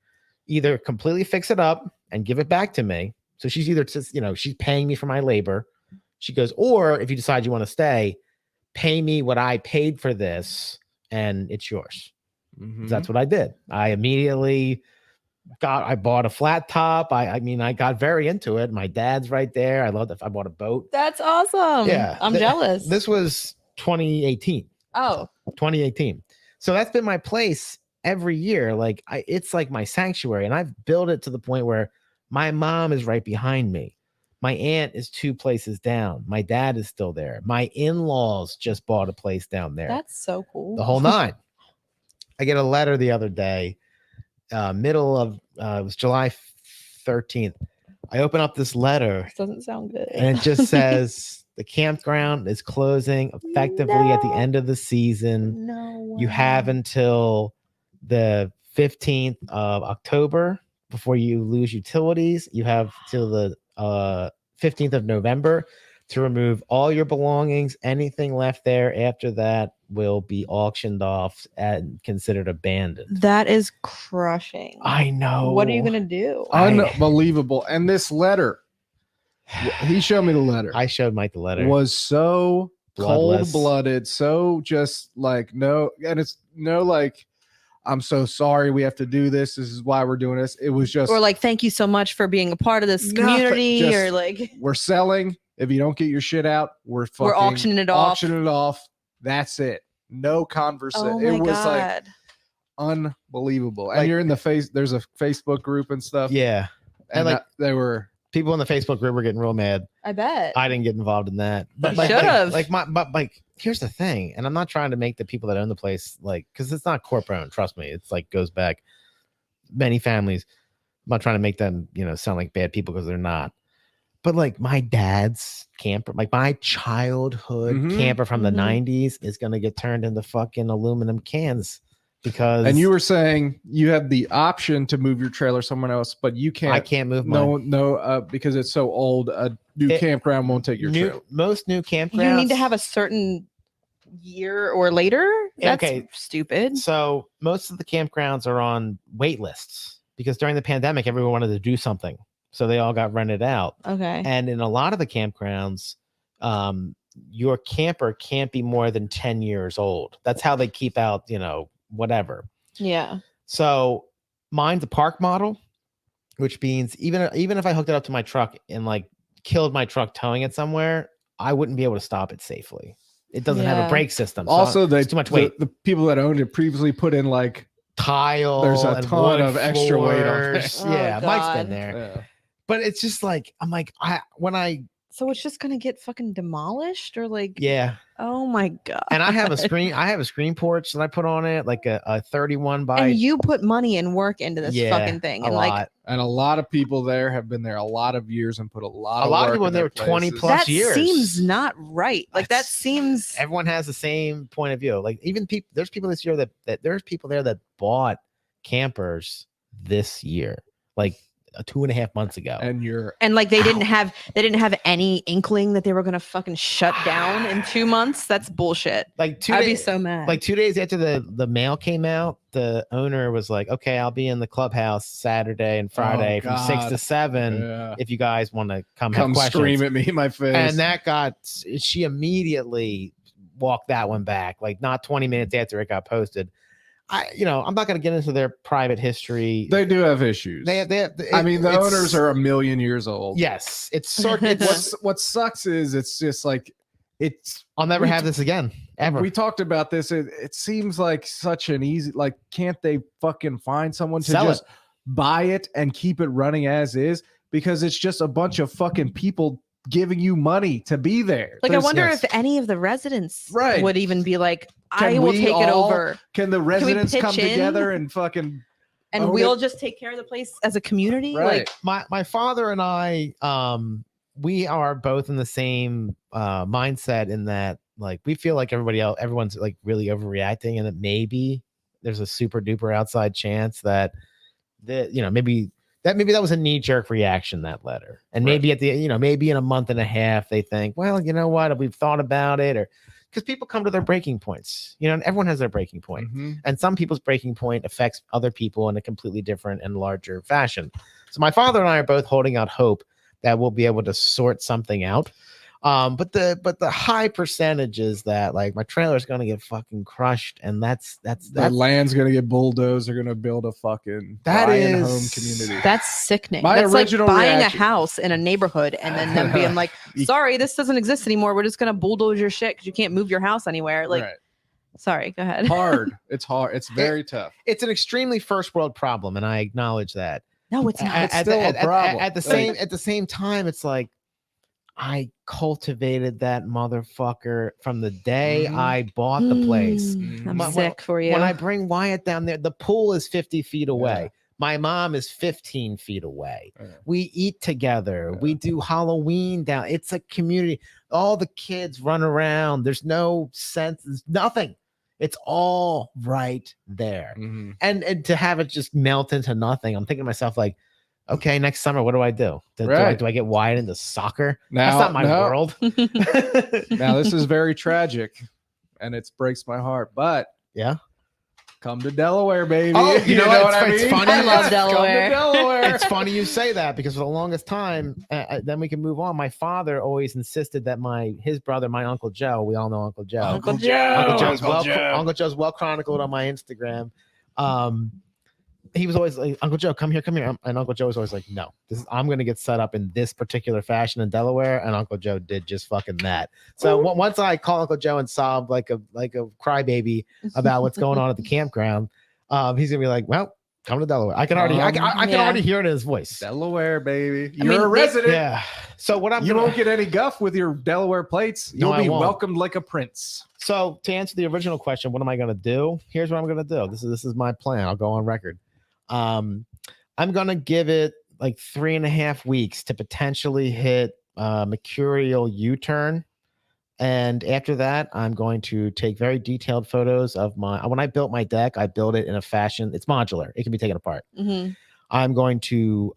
Either completely fix it up and give it back to me. So she's either just, you know, she's paying me for my labor. She goes, or if you decide you want to stay, pay me what I paid for this and it's yours. Mhm. That's what I did. I immediately I bought a flat top. I mean, I got very into it. My dad's right there. I love that. I bought a boat. That's awesome. Yeah, I'm jealous. This was 2018. Oh, 2018. So that's been my place every year. Like it's like my sanctuary, and I've built it to the point where my mom is right behind me. My aunt is 2 places down. My dad is still there. My in-laws just bought a place down there. that's so cool. The whole 9. I get a letter the other day, middle of it was July 13th. I open up this letter Doesn't sound good. and it just says the campground is closing effectively at the No. end of the season. No. You way. have until the 15th of October before you lose utilities. You have till the 15th of November to remove all your belongings. Anything left there after that will be auctioned off and considered abandoned. That is crushing. I know. What are you gonna do? Unbelievable. And this letter, he showed me the letter. I showed Mike the letter. Was so Bloodless. cold-blooded, so just like no, and it's no like, I'm so sorry we have to do this. This is why we're doing this. It was just Or like, thank you so much for being a part of this Nothing, community. just- Or like, we're selling. If you don't get your shit out, we're fucking we're auctioning it off. auctioning it off. That's it. No conversation. Oh my It was like god. unbelievable. And Like- you're in the there's a Facebook group and stuff. Yeah. And like- that- they were People in the Facebook group were getting real mad. I bet. I didn't get involved in that. You like, should've. like here's the thing, and I'm not trying to make the people that own the place like, because it's not corporate owned. Trust me, it's like goes back many families. I'm not trying to make them, you know, sound like bad people because they're not. But like my dad's camper, like my childhood Mhm. camper from the Mhm. 90s is gonna get turned into fucking aluminum cans because and you were saying you have the option to move your trailer somewhere else, but you can't. I can't move mine. Because it's so old. A new It- campground won't take your trailer. Most new campgrounds. You need to have a certain year or later. That's Okay. stupid. So most of the campgrounds are on wait lists because during the pandemic, everyone wanted to do something. So they all got rented out. Okay. And in a lot of the campgrounds, your camper can't be more than 10 years old. That's how they keep out, whatever. Yeah. So mine's a park model, which means even if I hooked it up to my truck and like killed my truck towing it somewhere, I wouldn't be able to stop it safely. It doesn't have Yeah. a brake system. So Also, it's too much weight. The people that owned it previously put in like Tile. There's a and ton wood of extra weight on there. floors. Oh, Yeah, Mike's God. been there. But it's just like I'm like So it's just gonna get fucking demolished, or like, yeah. oh my God. And I have a screen porch that I put on it, like a 31 by And you put money and work into this fucking thing, a and lot. like And a lot of people there have been there a lot of years and put a lot A of lot of work people in there their were 20 places. plus that years. seems not right. Like that That's- seems. Everyone has the same point of view. Like even people, there's people this year that there's people there that bought campers this year, like 2.5 months ago. And you're And like they Ow. didn't have any inkling that they were gonna fucking shut down in 2 months. That's bullshit. like 2 I'd be days, so mad. like 2 days after the mail came out, the owner was like, "Okay, I'll be in the clubhouse Saturday and Friday from 6 to God. 7 yeah. if you guys want to come have Come questions." scream at me in my face. And that she immediately walked that one back, like not 20 minutes after it got posted. I'm not going to get into their private history. they do have issues. They I mean, the it's- owners are a million years old. Yes, it's sort. It's What sucks is it's just like it's. I'll never we have t- this again ever. We talked about this. It seems like such an easy. Like, can't they fucking find someone to Sell just buy it and keep it running as is? Because it's just a bunch of fucking people giving you money to be there. like I There's- wonder yes. if any of the residents Right. would even be like, Can I will we take it all over, Can the residents come pitch in? together and fucking and own we'll it? just take care of the place as a community. right? Like my father and I, we are both in the same mindset in that like we feel like everyone's like really overreacting, and that maybe there's a super duper outside chance that maybe that was a knee-jerk reaction, that letter. And Right. maybe maybe in a month and a half they think, well, you know what, we've thought about it, or because people come to their breaking points, and everyone has their breaking point. Mhm. And some people's breaking point affects other people in a completely different and larger fashion. So my father and I are both holding out hope that we'll be able to sort something out. But the high percentage is that like my trailer is going to get fucking crushed, and that's The land's gonna get bulldozed. They're gonna build a fucking That Ryan is- home community. that's sickening. My That's like original buying reaction- a house in a neighborhood and then them being like, sorry, this doesn't exist anymore. We're just gonna bulldoze your shit because you can't move your house anywhere. Like, Right. sorry, go ahead. Hard. It's hard. It's very tough. it's an extremely first world problem, and I acknowledge that. No, it's not. It's still a problem. At the same time, it's like I cultivated that motherfucker from the day Mhm. I bought the place. Mm, I'm When- sick for you. When I bring Wyatt down there, the pool is 50 feet away. Yeah. My mom is 15 feet away. Yeah. We eat together. Yeah. We do Halloween down. It's a community. All the kids run around. There's no sense. There's nothing. It's all right there. Mhm. And to have it just melt into nothing, I'm thinking to myself like, okay, next summer, what do I do? Right. Do I get Wyatt into soccer? Now, That's not my no. world. Now this is very tragic, and it breaks my heart. But Yeah. come to Delaware, baby. Oh, you know what? what I It's mean? funny. I love Come to Delaware. Delaware. It's funny you say that because for the longest time, then we can move on. My father always insisted that his brother, my Uncle Joe, we all know Uncle Joe. Uncle Joe. Uncle Joe's well chronicled on my Instagram. He was always like, Uncle Joe, come here. And Uncle Joe was always like, no, I'm going to get set up in this particular fashion in Delaware. And Uncle Joe did just fucking that. So once I call Uncle Joe and sob like a crybaby about what's going on at the campground, he's gonna be like, well, come to Delaware. I can already, I can Yeah. already hear it in his voice. Delaware, baby. I You're mean, a resident. Yeah. So what I'm You gonna, won't get any guff with your Delaware plates. No, You'll I be won't. welcomed like a prince. So to answer the original question, what am I going to do? Here's what I'm going to do. This is my plan. I'll go on record. I'm going to give it like 3.5 weeks to potentially hit mercurial U-turn. And after that, I'm going to take very detailed photos of when I built my deck, I built it in a fashion. It's modular. It can be taken apart. Mhm. I'm going to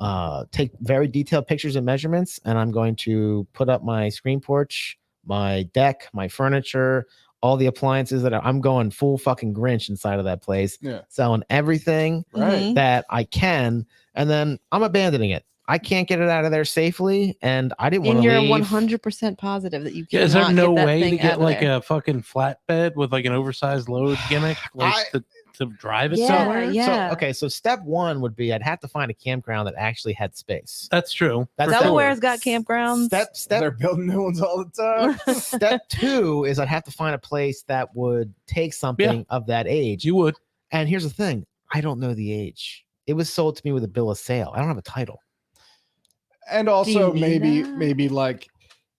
take very detailed pictures and measurements, and I'm going to put up my screen porch, my deck, my furniture, all the appliances I'm going full fucking Grinch inside of that place, Yeah. selling everything Right. Mhm. that I can, and then I'm abandoning it. I can't get it out of there safely, and I didn't want And to you're leave. 100% positive that you Yeah, cannot is there no get that way to thing get out of like there. a fucking flatbed with like an oversized load gimmick, like to drive it Yeah, somewhere? yeah. So, okay, so step one would be I'd have to find a campground that actually had space. That's true. That's for sure. Delaware's got campgrounds. They're building new ones all the time. Step two is I'd have to find a place that would take something of that age. You would. And here's the thing: I don't know the age. It was sold to me with a bill of sale. I don't have a title. And also need maybe that? like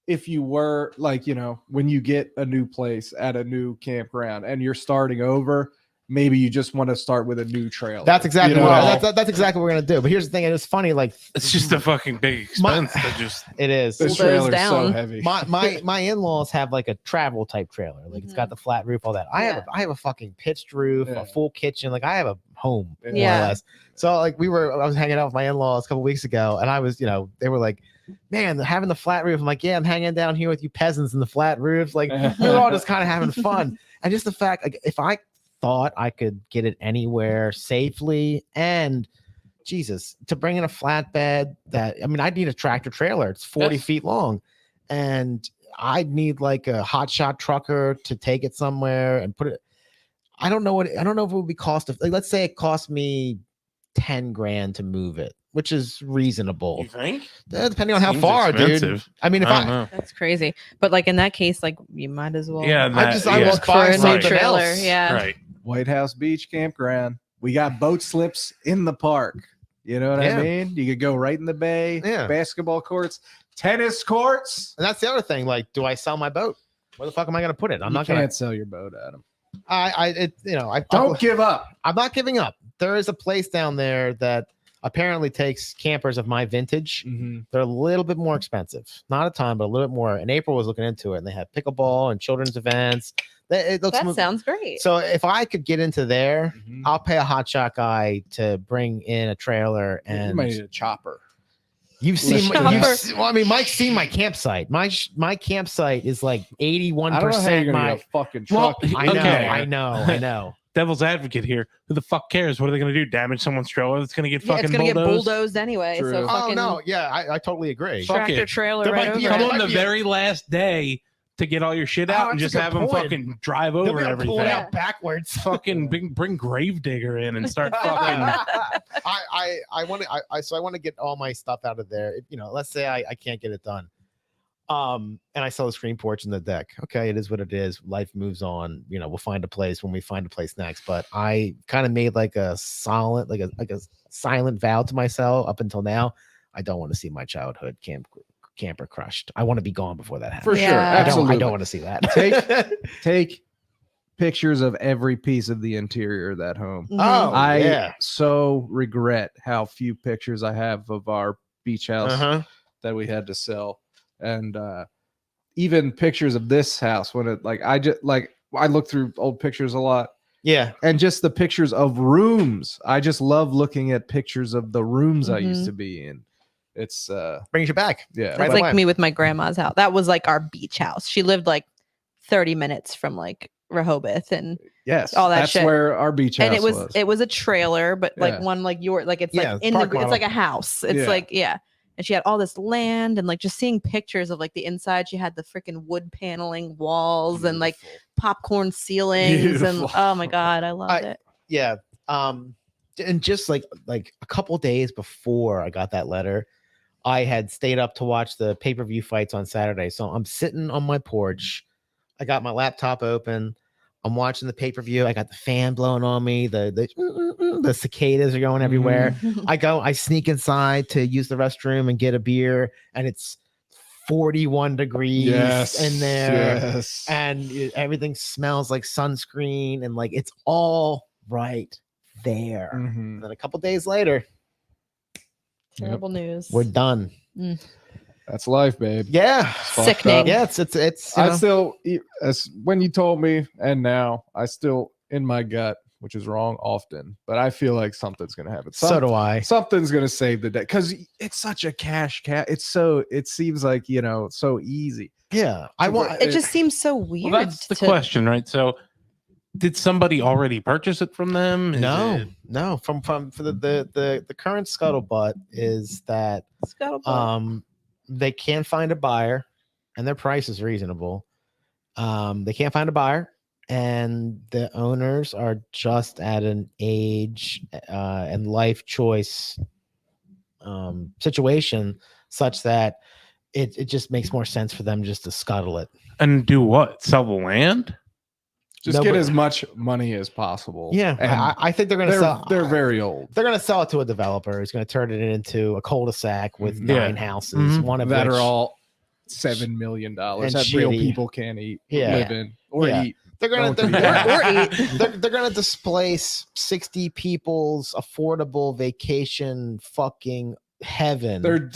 if you were like, when you get a new place at a new campground and you're starting over, maybe you just want to start with a new trailer. That's exactly You know? that's exactly what we're gonna do. But here's the thing: it is funny. Like It's just a fucking big expense that just it is. This Bulldoze trailer's so down. heavy. My in-laws have like a travel type trailer. Like it's got the flat roof, all that. I have a fucking pitched roof, Yeah. a full kitchen. Like I have a home, more or Yeah. less. So like I was hanging out with my in-laws a couple weeks ago, and I was, they were like, "Man, having the flat roof." I'm like, "Yeah, I'm hanging down here with you peasants in the flat roofs." Like we're all just kind of having fun. And just the fact, like, if I thought I could get it anywhere safely, and Jesus, to bring in a flatbed I'd need a tractor trailer. It's 40 Yes. feet long, and I'd need like a hotshot trucker to take it somewhere and put it. I don't know if it would be like, let's say it cost me 10 grand to move it, which is reasonable. you think? Depending on how Seems far, dude. expensive. I mean, if I don't I know. That's crazy. But like in that case, like you might as well. Yeah, I yeah. walk look for by a new something trailer. else. Yeah. Right. White House Beach Campground. We got boat slips in the park. You know what Yeah. I mean? You could go right in the bay, Yeah. basketball courts, tennis courts. And that's the other thing. Like, do I sell my boat? Where the fuck am I going to put it? I'm You not can't going to. sell your boat, Adam. Don't Give up. I'm not giving up. There is a place down there that apparently takes campers of my vintage. They're a little bit more expensive, not a ton, but a little bit more. And April was looking into it, and they have pickleball and children's events. It looks That sounds great. so. If I could get into there, Mhm. I'll pay a hotshot guy to bring in a trailer. You And might need a chopper. you've seen, Chopper. well, I mean, Mike's seen my campsite. My campsite is like 81%. I don't know how you're gonna my get a fucking Well, truck. I know, Okay. I know. Devil's advocate here. Who the fuck cares? What are they going to do? Damage someone's trailer? That's going to get Yeah, fucking it's gonna get bulldozed? bulldozed anyway. True. So Oh, fucking Oh no, yeah, I totally agree. Fuck tractor it. trailer There right might be over a- Come it. on the might be a- very last day to get all your shit Oh, out and that's just a good have them point. fucking drive They'll over be able to pull it everything. out backwards. Fucking bring Gravedigger in and start fucking. I want to so I want to get all my stuff out of there. Let's say I can't get it done. And I sell the screen porch and the deck. Okay, it is what it is. Life moves on. We'll find a place when we find a place next. But I kind of made like a silent vow to myself up until now. I don't want to see my childhood camper crushed. I want to be gone before that happens. For sure. Yeah. Absolutely. I don't want to see that. Take pictures of every piece of the interior of that home. Mhm. Oh, I yeah. so regret how few pictures I have of our beach house Uh-huh. that we had to sell. And even pictures of this house when it I look through old pictures a lot. Yeah. And just the pictures of rooms. I just love looking at pictures of the rooms I used Mhm. to be in. It's Brings you back. yeah. That's Right like away. me with my grandma's house. That was like our beach house. She lived like 30 minutes from like Rehoboth, and Yes. all that that's shit. where our beach house and it was a trailer, but like Yeah. one like it's Yeah, like in the park it's model. like a house. It's Yeah. like and she had all this land, and like just seeing pictures of like the inside. She had the freaking wood paneling walls and like popcorn ceilings, Beautiful. and oh my god, I loved it. Yeah. And just like a couple days before I got that letter, I had stayed up to watch the pay-per-view fights on Saturday. So I'm sitting on my porch. I got my laptop open. I'm watching the pay-per-view. I got the fan blowing on me. The cicadas are going everywhere. I sneak inside to use the restroom and get a beer, and it's 41 degrees in there. Yes. And everything smells like sunscreen, and like it's all right there. Mhm. And then a couple days later, Terrible news. we're done. That's life, babe. Yeah. Sickening. Yeah, it's I still, as when you told me, and now I still in my gut, which is wrong often, but I feel like something's gonna happen. so do I. Something's gonna save the day because it's such a cash cat. It seems like so easy. Yeah. I want It just seems so weird. Well, that's the to- question, right? So Did somebody already purchase it from them? Is No, it- no. From for the current scuttlebutt is that Scuttlebutt. they can't find a buyer, and their price is reasonable. They can't find a buyer, and the owners are just at an age and life choice situation such that it just makes more sense for them just to scuttle it. And do what? Sell the land? Just No, get but- as much money as possible. Yeah, And I think they're going to sell. they're very old. They're going to sell it to a developer who's going to turn it into a cul-de-sac with Yeah. 9 houses, Mhm. one of That which are all $7 million And that real shitty. people can't Yeah. live in or Yeah. eat. they're going Don't do to that. Or eat. they're going to displace 60 people's affordable vacation fucking heaven They're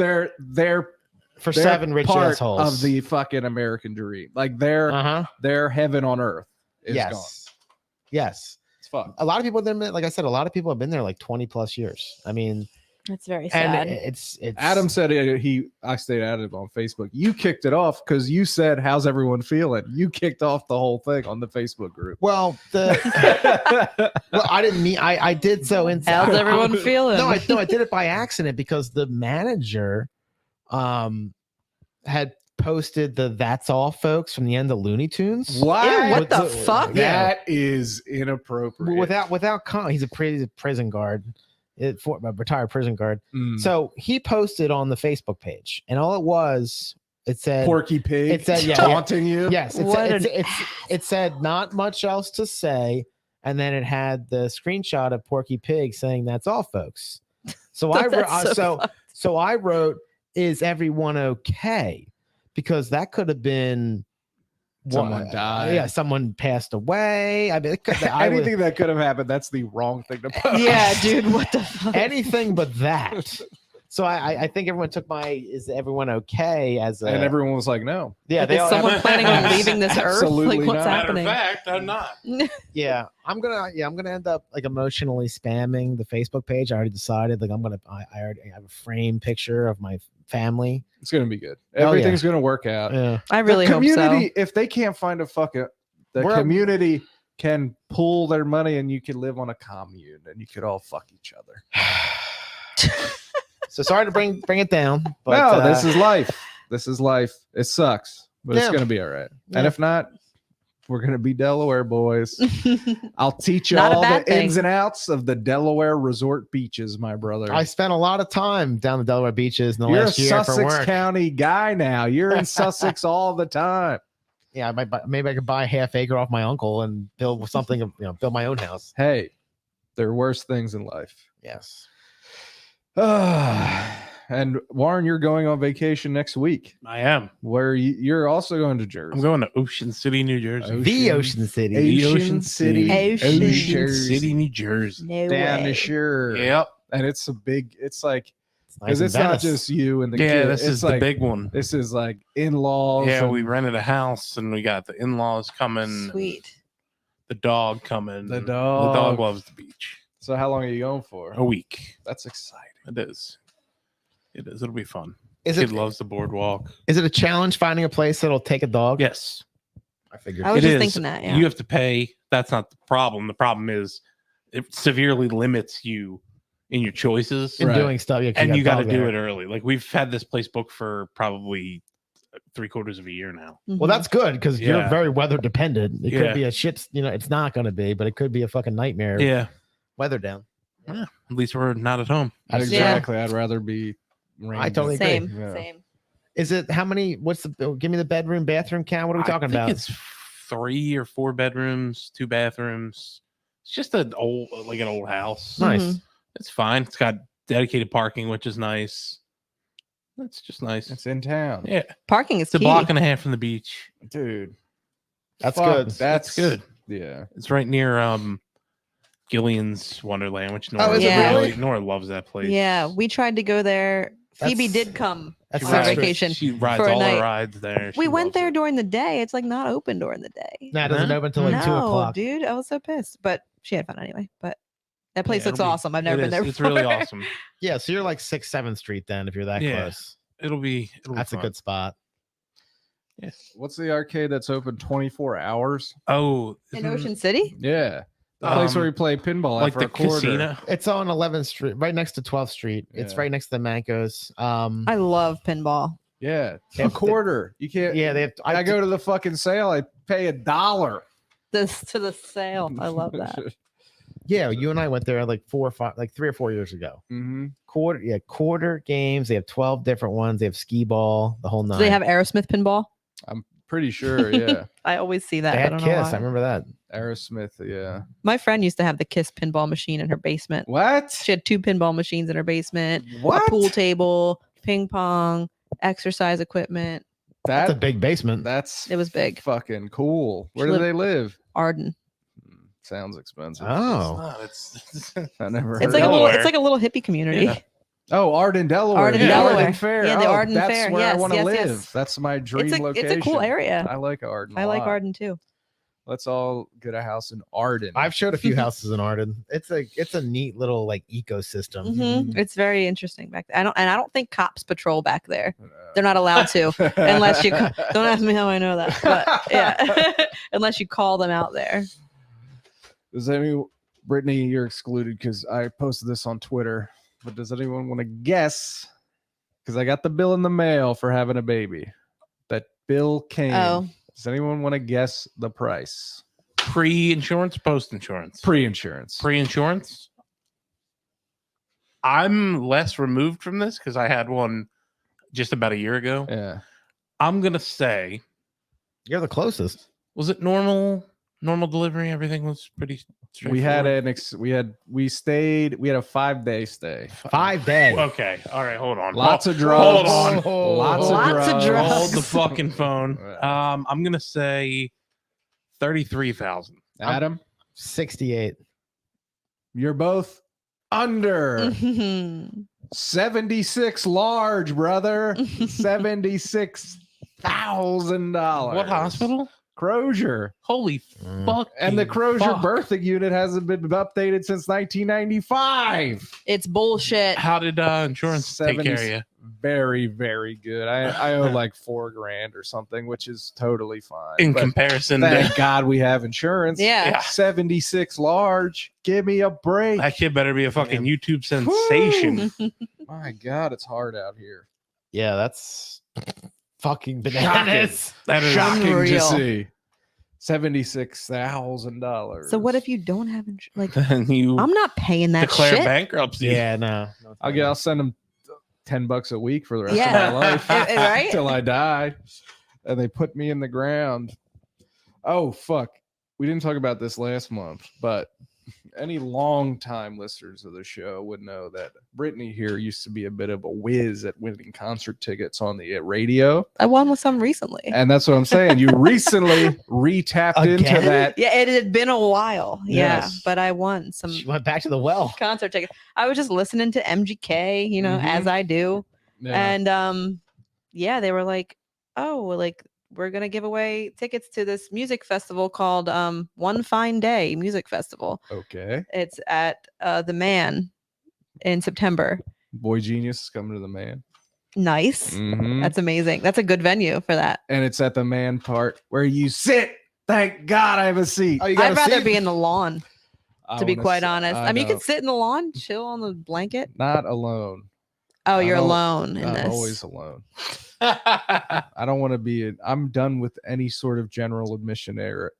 for they're 7 rich part assholes of the fucking American dream. Like their heaven on earth is gone. Yes. It's fucked. A lot of people have been, like I said, a lot of people have been there like 20 plus years. I mean, It's very and sad. it's Adam said I stayed at it on Facebook. You kicked it off because you said, "How's everyone feeling?" You kicked off the whole thing on the Facebook group. well, well, I didn't mean I did so in How's everyone feeling? No, I did it by accident because the manager had posted the "That's All Folks" from the end of Looney Tunes. Why? Ew, what the With fuck? That is inappropriate. Without he's a prison guard, a retired prison guard. Mm. So he posted on the Facebook page, and all it said Porky Pig it said- yeah, taunting you. yes, What it said not much else to say, and then it had the screenshot of Porky Pig saying "That's all, folks." So I That's wrote, fucked. so I wrote, "Is everyone okay?" Because that could have been Someone died. Yeah, someone passed away. I mean, it could, I would- Anything that could have happened, that's the wrong thing to post. Yeah, dude, what the fuck? anything but that. So I think everyone took my "Is everyone okay?" as a And everyone was like, "No." yeah. They Is all, someone planning on leaving this earth? Absolutely Like, what's not. happening? fact, I'm not. yeah. I'm gonna end up like emotionally spamming the Facebook page. I already decided. Like I already have a framed picture of my family. It's gonna be good. Hell yeah. Everything's gonna work out. Yeah. I really the hope community, so. if they can't find the We're- community can pool their money and you can live on a commune and you could all fuck each other. So sorry to bring it down, but no, this is life. This is life. It sucks, but it's Yeah. gonna be all right. Yeah. And if not, we're gonna be Delaware boys. I'll teach you Not a all the bad thing. ins and outs of the Delaware resort beaches, my brother. I spent a lot of time down the Delaware beaches in the You're a last year for Sussex work. County guy now. You're in Sussex all the time. Yeah, I might maybe I could buy a half acre off my uncle and build something. Build my own house. Hey, there are worse things in life. Yes. And Warren, you're going on vacation next week. I am. Where you're also going to Jersey. I'm going to Ocean City, New Jersey. The Ocean City. The Ocean City. Ocean City, New Jersey. No down way. the shore. Yep. And it's a big. It's like It's nice because in it's not Venice. just you and the Yeah, kid. this it's is like, the big one. This is like in-laws. Yeah, and we rented a house and we got the in-laws coming. Sweet. The dog coming. The The dog. dog loves the beach. So how long are you going for? A week. That's exciting. It is. It is. It'll be fun. Is Kid it loves the boardwalk. is it a challenge finding a place that'll take a dog? Yes. I figured. I was It just is. thinking that. Yeah. You have to pay. That's not the problem. The problem is it severely limits you in your choices. in Right. doing stuff. Yeah, 'cause And you got to dog do there. it early. Like we've had this place booked for probably 3/4 of a year now. Well, that's good because you're Yeah. very weather dependent. It Yeah. could be a shit. It's not going to be, but it could be a fucking nightmare. Yeah. Weather down. At least we're not at home. Exactly. I'd rather be. I totally agree. same. Yeah. Same. Is it how many? What's the? Give me the bedroom, bathroom count. What are we talking I think about? it's 3 or 4 bedrooms, 2 bathrooms. It's just an old house. Nice. Mhm. It's fine. It's got dedicated parking, which is nice. That's just nice. It's in town. Yeah, Parking is it's a key. block and a half from the beach. Dude. That's Fuck, good. That's good. Yeah. It's right near Gillian's Wonderland, which Oh, Nora is it really? really? Nora loves that place. Yeah, we tried to go there. Phoebe That's- did come that's for our extra- vacation. She rides for a all night. the rides there. We She went loves there it. during the day. It's like not open during the day. Nah, it doesn't Huh? open until like 2 o'clock. dude, I was so pissed. But she had fun anyway. But that place Yeah, looks it'll be- awesome. I've never it been is. there. It's really before. awesome. Yeah, so you're like 6th, 7th Street then if you're that Yeah. close. It'll be That's a fun. good spot. What's the arcade that's open 24 hours? Oh, In isn't- Ocean City. Yeah. The place where we play pinball like after the a quarter. casino. It's on 11th Street, right next to 12th Street. It's Yeah. right next to the Mancos. I love pinball. Yeah. They A have- quarter. You can't. Yeah, they have. I go to the fucking sale. I pay $1. This to the sale. I love that. Yeah, you and I went there like 3 or 4 years ago. hmm Quarter games. They have 12 different ones. They have skee ball, the whole Do nine. they have Aerosmith pinball? Pretty sure. Yeah. I always see that. They I had don't know Kiss. why. I remember that. Aerosmith. Yeah. My friend used to have the Kiss pinball machine in her basement. What? She had 2 pinball machines in her basement, What? a pool table, ping pong, exercise equipment. That's a big basement. That's It was big. fucking cool. Where She do lived- they live? Arden. Sounds expensive. Oh, It's I never. It's heard like a of little. it. It's like a little hippie community. Yeah. Oh, Arden, Delaware. Arden, the Delaware. Arden Fair. Yeah, the Oh, Arden that's Fair. where I Yes, want to yes, live. yes. That's my dream It's a location. cool area. I like Arden. I a like lot. Arden too. Let's all get a house in Arden. I've showed a few houses in Arden. It's a neat little like ecosystem. Mhm. It's very interesting back there. I don't think cops patrol back there. Uh, They're not allowed to unless you don't ask me how I know that. But yeah, unless you call them out there. Does any Brittany? You're excluded because I posted this on Twitter. But does anyone want to guess? Because I got the bill in the mail for having a baby. That bill came. Oh, Does anyone want to guess the price? pre-insurance, post-insurance. Pre-insurance. Pre-insurance. I'm less removed from this because I had one just about a year ago. Yeah. I'm gonna say, You're the closest. was it normal delivery? Everything was pretty. We had straightforward? we had a 5-day stay. 5 days. Okay, all right, hold on. Lots of Hold drugs. on. Lots of Lots of drugs. drugs. Hold the fucking phone. I'm gonna say 33,000. Adam, 68. you're both under Mhm. 76 large, brother. $76,000. What hospital? Crozier. Holy Mm. fuck! And the Crozier birthing unit hasn't been updated since 1995. It's bullshit. How did insurance take care of you? Very, very good. I owe like $4,000 or something, which is totally fine. In But comparison, thank to, God we have insurance. Yeah. Yeah. 76 large. Give me a break. that kid better be a fucking Damn. YouTube sensation. My God, it's hard out here. Yeah, that's fucking bananas. That is Shocking to Unreal. see. $76,000. So what if you don't have insurance? Like, and you I'm not paying that declare shit. bankruptcy. Yeah, no. I'll send them $10 a week for the rest Yeah. of my life, Right? Till I die, and they put me in the ground. Oh fuck! We didn't talk about this last month, but any long-time listeners of the show would know that Brittany here used to be a bit of a whiz at winning concert tickets on the radio, I won with some recently. and that's what I'm saying. You recently re-tapped into Again? that. Yeah, it had been a while. Yeah, Yes. but I won some She went back to the well. concert tickets. I was just listening to MGK, Mhm. as I do. Yeah. And yeah, they were like, "Oh, like we're gonna give away tickets to this music festival called One Fine Day Music Festival. Okay, It's at the Man in September. Boy Genius is coming to the Man. Nice. Mhm. That's amazing. That's a good venue for that. And it's at the Man part where you sit. Thank God I have a seat. Oh, you got I'd a rather seat? be in the lawn, to be wanna quite sit- honest. I mean, you know. could sit in the lawn, chill on the blanket. Not alone. Oh, I you're don't- alone in I'm this. always alone. I don't want to be. I'm done with any sort of general admission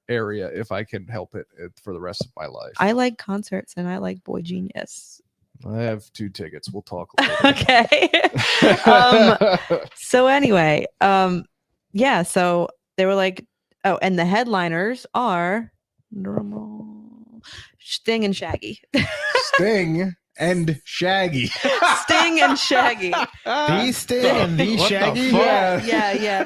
area if I can help it for the rest of my life. I like concerts and I like Boy Genius. I have 2 tickets. We'll talk later. Okay. So anyway, yeah, so they were like, oh, and the headliners are Sting and Shaggy. Sting and Shaggy. Sting and Shaggy. The Sting and the What the Shaggy. fuck? Yeah.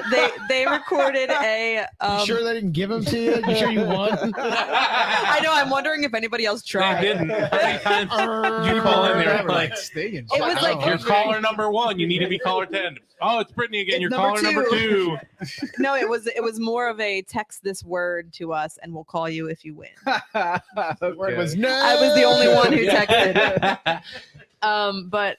They recorded a You sure they didn't give them to you? You sure you won? I know, I'm wondering if anybody else They tried. didn't. How many times you call in there like, Sting and It was Shaggy. like- you're caller number 1. You need to be caller 10. Oh, it's Brittany again. You're Number caller number 2. No, it was more of a text this word to us and we'll call you if you win. The word was no. I was the only one who Yeah. texted. But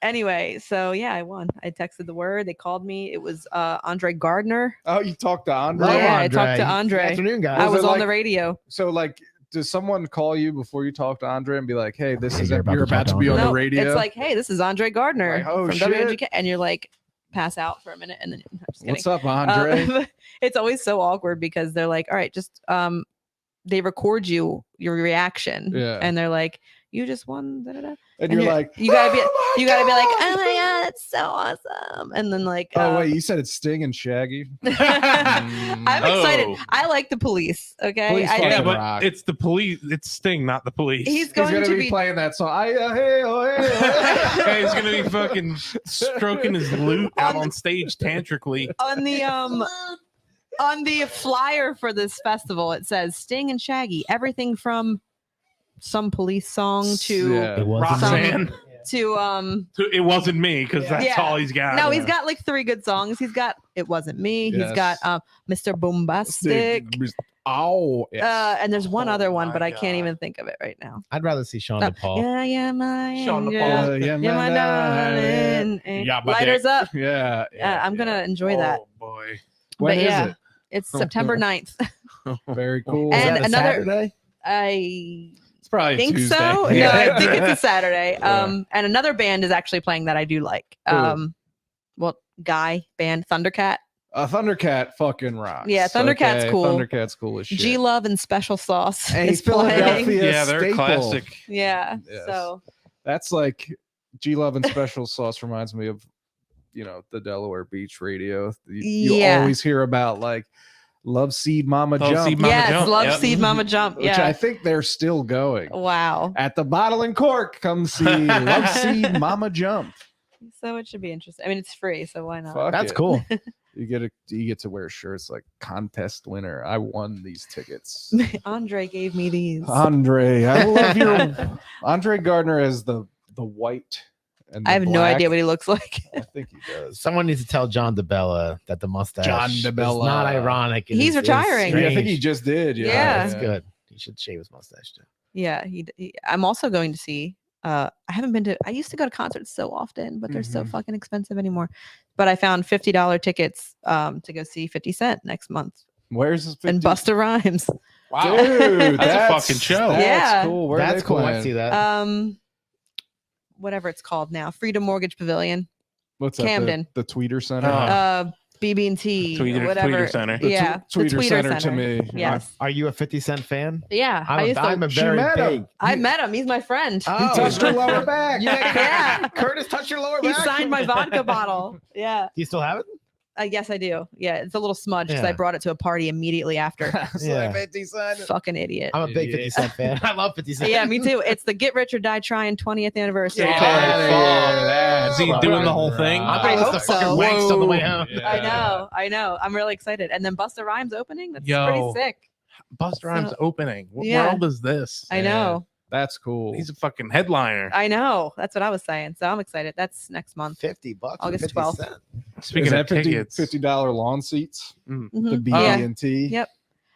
anyway, so yeah, I won. I texted the word. They called me. It was Andre Gardner. Oh, you talked to Andre. Love Yeah, I talked to Andre. Andre. Afternoon, guys. I Was was it on like- the radio. So, like, does someone call you before you talk to Andre and be like, "Hey, this Hey, is you're you're about about to to be on No, the radio"? it's like, hey, this is Andre Gardner Like, oh, from shit. WNGK, and you're like, pass out for a minute, and then I'm just kidding. "What's up, Andre?" It's always so awkward because they're like, all right, just they record your reaction, Yeah. and they're like, you just won, da, da, da. and you're like, you gotta be, "Oh my you gotta be like, God!" oh my god, it's so awesome, and then like, Oh wait, you said it's Sting and Shaggy. I'm excited. Oh. I like the Police. Okay, Police I fucking Yeah, think but rock. it's the police. It's Sting, not the police. he's He's going gonna to be, be. playing that song. Hey, hey, hey. Yeah, he's gonna be fucking stroking his lute out on stage tantrically. On the flyer for this festival, it says Sting and Shaggy, everything from some Police song to Yeah. It was Roxanne. to It wasn't me because that's Yeah. all he's got. no, he's got like 3 good songs. He's got It Wasn't Me. He's got Yes. Mr. Bombastic. Oh, yes. And there's one Oh other one, my but I can't God. even think of it right now. I'd rather see Sean No. DePaul. Yeah, yeah, my Sean angel. DePaul. Yeah, Yeah, my darling. Yeah, my Lighters up. Yeah, I'm gonna enjoy that. Oh boy. When but is yeah. it? It's September 9th. Very cool. Is And that a another- Saturday? I it's probably think Tuesday. so. Yeah. No, I think it's a Saturday. Yeah. And another band is actually playing that I do like. Who? Guy band Thundercat. Thundercat fucking rocks. Yeah, Thundercat's cool. Thundercat's cool as shit. G Love and Special Sauce Hey, is playing. Philadelphia Yeah, they're staple. classic. Yeah. Yes. So That's like G Love and Special Sauce reminds me of, the Delaware Beach radio. You Yeah. always hear about like Love Seed Mama Love Jump, Seed Mama yes, Jump, Love yep. Seed Mama Jump. which Yeah. I think they're still going. Wow. At the Bottle and Cork, come see Love Seed Mama Jump. So it should be interesting. I mean, it's free, so why not? Fuck That's it. cool. You get to wear shirts like contest winner. I won these tickets. Andre gave me these. Andre, I love your Andre Gardner as the white. And I have no idea what he looks like. I think he does. Someone needs to tell John DeBella that the mustache John is DeBella. not ironic. It He's is retiring. Yeah, I think strange. he just did. Yeah, Yeah. That's good. He should shave his mustache too. Yeah, I'm also going to see. I haven't been to. I used to go to concerts so often, but they're so Mhm. fucking expensive anymore. But I found $50 tickets to go see 50 Cent next month Where's his 50? and Busta Rhymes. Wow. Dude, That's a fucking show. That's Yeah. cool. Where are That's they cool. I playing? see that. Whatever it's called now, Freedom Mortgage Pavilion, What's that, Camden. The Tweeter Center. Oh. BB&T, Tweeter- whatever. Tweeter Center. The Yeah, the Tweeter Center to me. Yes. Are you a 50 Cent fan? Yeah, I I'm, used a, to. I'm a She very met him. big. I met him. He's my friend. He touched her lower back. Yeah. Curtis touched your lower He back. signed my vodka bottle. Yeah. Do you still have it? Yes, I do. Yeah, it's a little smudge because I Yeah. brought it to a party immediately after. Yeah. 50 Cent. Fucking idiot. I'm a big Idiot. 50 Cent fan. I love 50 Cent. Yeah, me too. It's the Get Rich or Die Trying 20th anniversary. Yeah. tour. Is he doing the whole thing? I'm I gonna listen hope to fucking so. Wanks on the way home. I know. I'm really excited. And then Busta Rhymes opening. That's Yo. pretty sick. Busta Rhymes opening. What Yeah. world is this? I know. That's cool. He's a fucking headliner. I know. That's what I was saying. So I'm excited. That's next month. $50 for August 50 12th. Cent. Speaking Is of that tickets, $50 lawn seats. The Mhm. BB&T. Yep.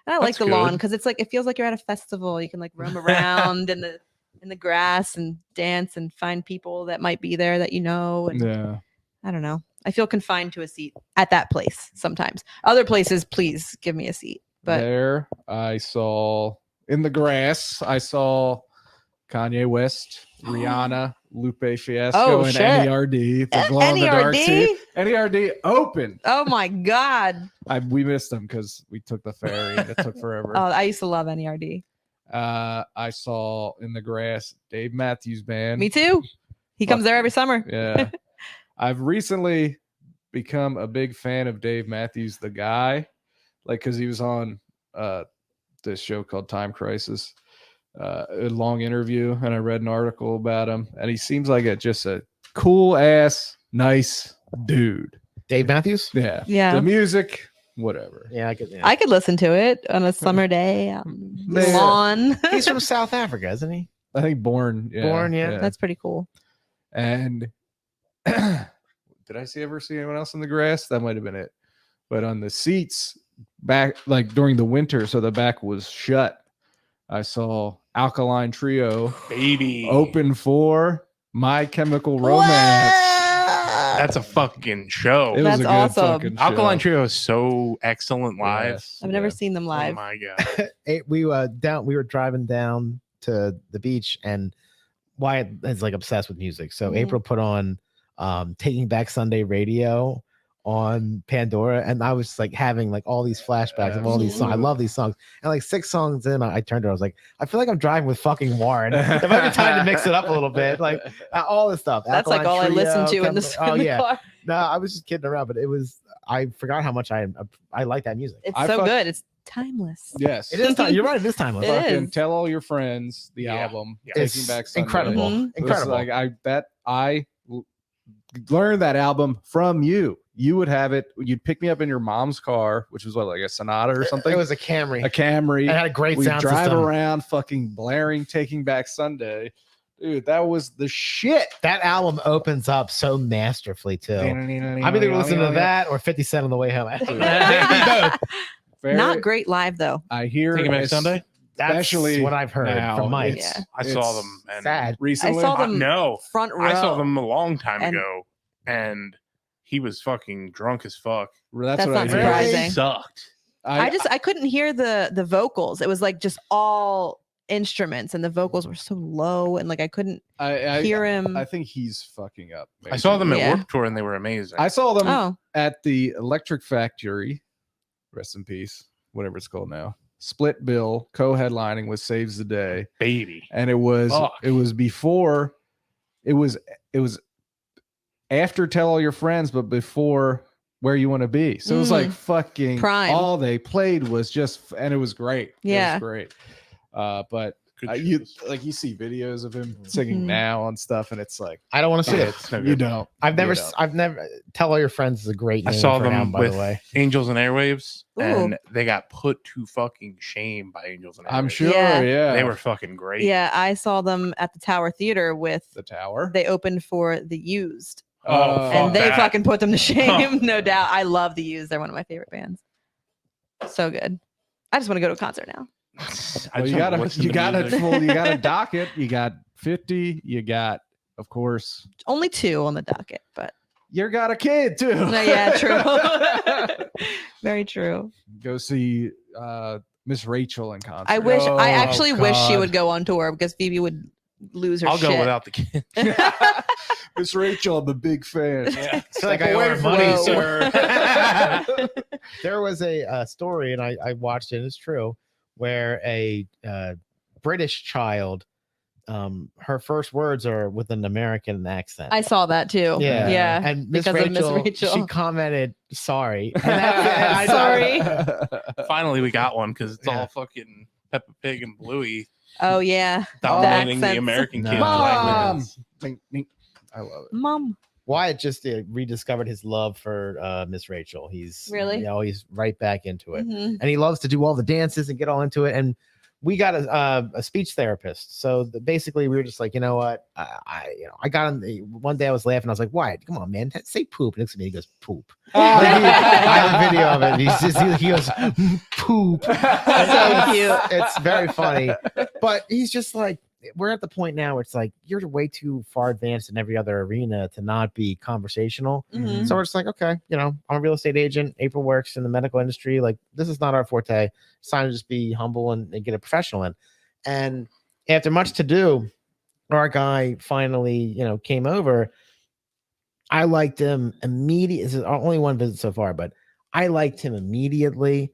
And I like That's the lawn good. because it's like it feels like you're at a festival. You can like roam around in the grass and dance and find people that might be there that you know. And Yeah. I don't know. I feel confined to a seat at that place sometimes. Other places, please give me a seat. But There, I saw in the grass. I saw Kanye West, Rihanna, Lupe Fiasco, Oh, and shit. NERD. The glow in the dark NERD? team. NERD open. Oh my god. We missed them because we took the ferry and it took forever. Oh, I used to love NERD. I saw in the grass Dave Matthews Band. Me too. He comes Fuck there every summer. Yeah. I've recently become a big fan of Dave Matthews, the guy, like because he was on this show called Time Crisis, a long interview, and I read an article about him, and he seems like just a cool ass, nice dude. Dave Matthews? Yeah. Yeah. The music, whatever. Yeah, I could. Yeah. I could listen to it on a summer day out on the Yeah. lawn. He's from South Africa, isn't he? I think Born. Yeah, Born, yeah. That's pretty cool. And did I ever see anyone else in the grass? That might have been it. But on the seats back, like during the winter, so the back was shut. I saw Alkaline Trio baby. open for My Chemical Romance. That's a fucking show. It was That's a good awesome. fucking show. Alkaline Trio is so excellent live. Yes. I've never Yeah. seen them Oh live. my god. We were driving down to the beach, and Wyatt is like obsessed with music. So Mhm. April put on Taking Back Sunday Radio on Pandora, and I was like having like all these flashbacks of all these songs. I love these songs. And like 6 songs in, I turned to her, I was like, I feel like I'm driving with fucking Warren. It might be time to mix it up a little bit. Like all this stuff. That's like all Alkaline I listen Trio, to in the, Chemical- in the car. No, I was just kidding around, but it was, I forgot how much I like that music. It's I so fuck- good. It's timeless. Yes. It is time. You're right. It is timeless. It Fucking is. Tell All Your Friends, the Yeah. album. Yeah. Taking It's Back Sunday. incredible. Mhm. It was Incredible. Like I learned that album from you. You would have it. You'd pick me up in your mom's car, which was what, like a Sonata or something. It was a Camry. a Camry. It had a great We sound drive system. around, fucking blaring "Taking Back Sunday." Dude, that was the shit. That album opens up so masterfully too. I'm either listening to that or 50 Cent on the way home. Very- Not great live though. I hear Taking Back it's Sunday. That's Especially what I've heard now, from Mike. it's- Yeah. I saw it's them. And Sad. recently. I saw them no, front row. I saw them a long time And- ago, and he was fucking drunk as fuck. That's That's what not I hear. surprising. He sucked. I couldn't hear the vocals. It was like just all instruments, and the vocals were so low, and like I couldn't I hear him. I think he's fucking up. I saw them at Yeah. Warped Tour, and they were amazing. I saw them Oh, at the Electric Factory. Rest in peace, whatever it's called now. Split bill, co-headlining with Saves the Day, Baby. and it was Fuck. before, it was after Tell All Your Friends, but before Where You Want to Be. So it was like fucking Prime. all they played was just, and it was great. Yeah. it was great. But Good you shows. like you see videos of him singing Mhm. now and stuff, and it's like I don't want to see it. It's no you good. don't. I've never, You don't. I've never. Tell All Your Friends is a great I name saw for them an album, by with the way. Angels and Airwaves, Ooh. and they got put to fucking shame by Angels and Airwaves. I'm sure. Yeah. Yeah, they were fucking great. yeah. I saw them at the Tower Theater with. the tower. They opened for the Used, Oh, and they that. fucking put them to shame. No doubt. I love the Used. They're one of my favorite bands. So good. I just want to go to a concert now. I Well, just don't listen you to got music. you got a docket. You got 50. You got, of course, Only 2 on the docket, but you got a kid too. no, yeah, true. Very true. Go see Miss Rachel in concert. I wish. Oh, I actually wish she God. would go on tour because Phoebe would lose her I'll shit. go without the kid. Miss Rachel, I'm a big fan. Yeah. Like I away owe her from money, Whoa. sir. There was a story, and I watched it. It's true, where a British child, her first words are with an American accent. I saw that too. Yeah. yeah. and Miss because of Miss Rachel, Rachel. she commented, "Sorry." And that's it. Sorry. Finally, we got one because it's Yeah. all fucking Peppa Pig and Bluey Oh yeah, dominating the accents. American No. kids' Mom! languages. Ding, ding. I love it. Mom. Wyatt just rediscovered his love for Miss Rachel. He's Really? you know, he's right back into it, Mhm. and he loves to do all the dances and get all into it. And we got a speech therapist, so basically we were just like, you know what, I got him. One day I was laughing. I was like, Wyatt, come on, man, say poop. And looks at me, he goes, poop. Like, I have a video of it. He goes, poop. So cute. It's very funny, but he's just like, we're at the point now where it's like you're way too far advanced in every other arena to not be conversational. Mhm. So we're just like, okay, you know, I'm a real estate agent. April works in the medical industry. Like, this is not our forte. It's time to just be humble and get a professional in. And after much to do, our guy finally, you know, came over. I liked him immediately. This is our only one visit so far, but I liked him immediately.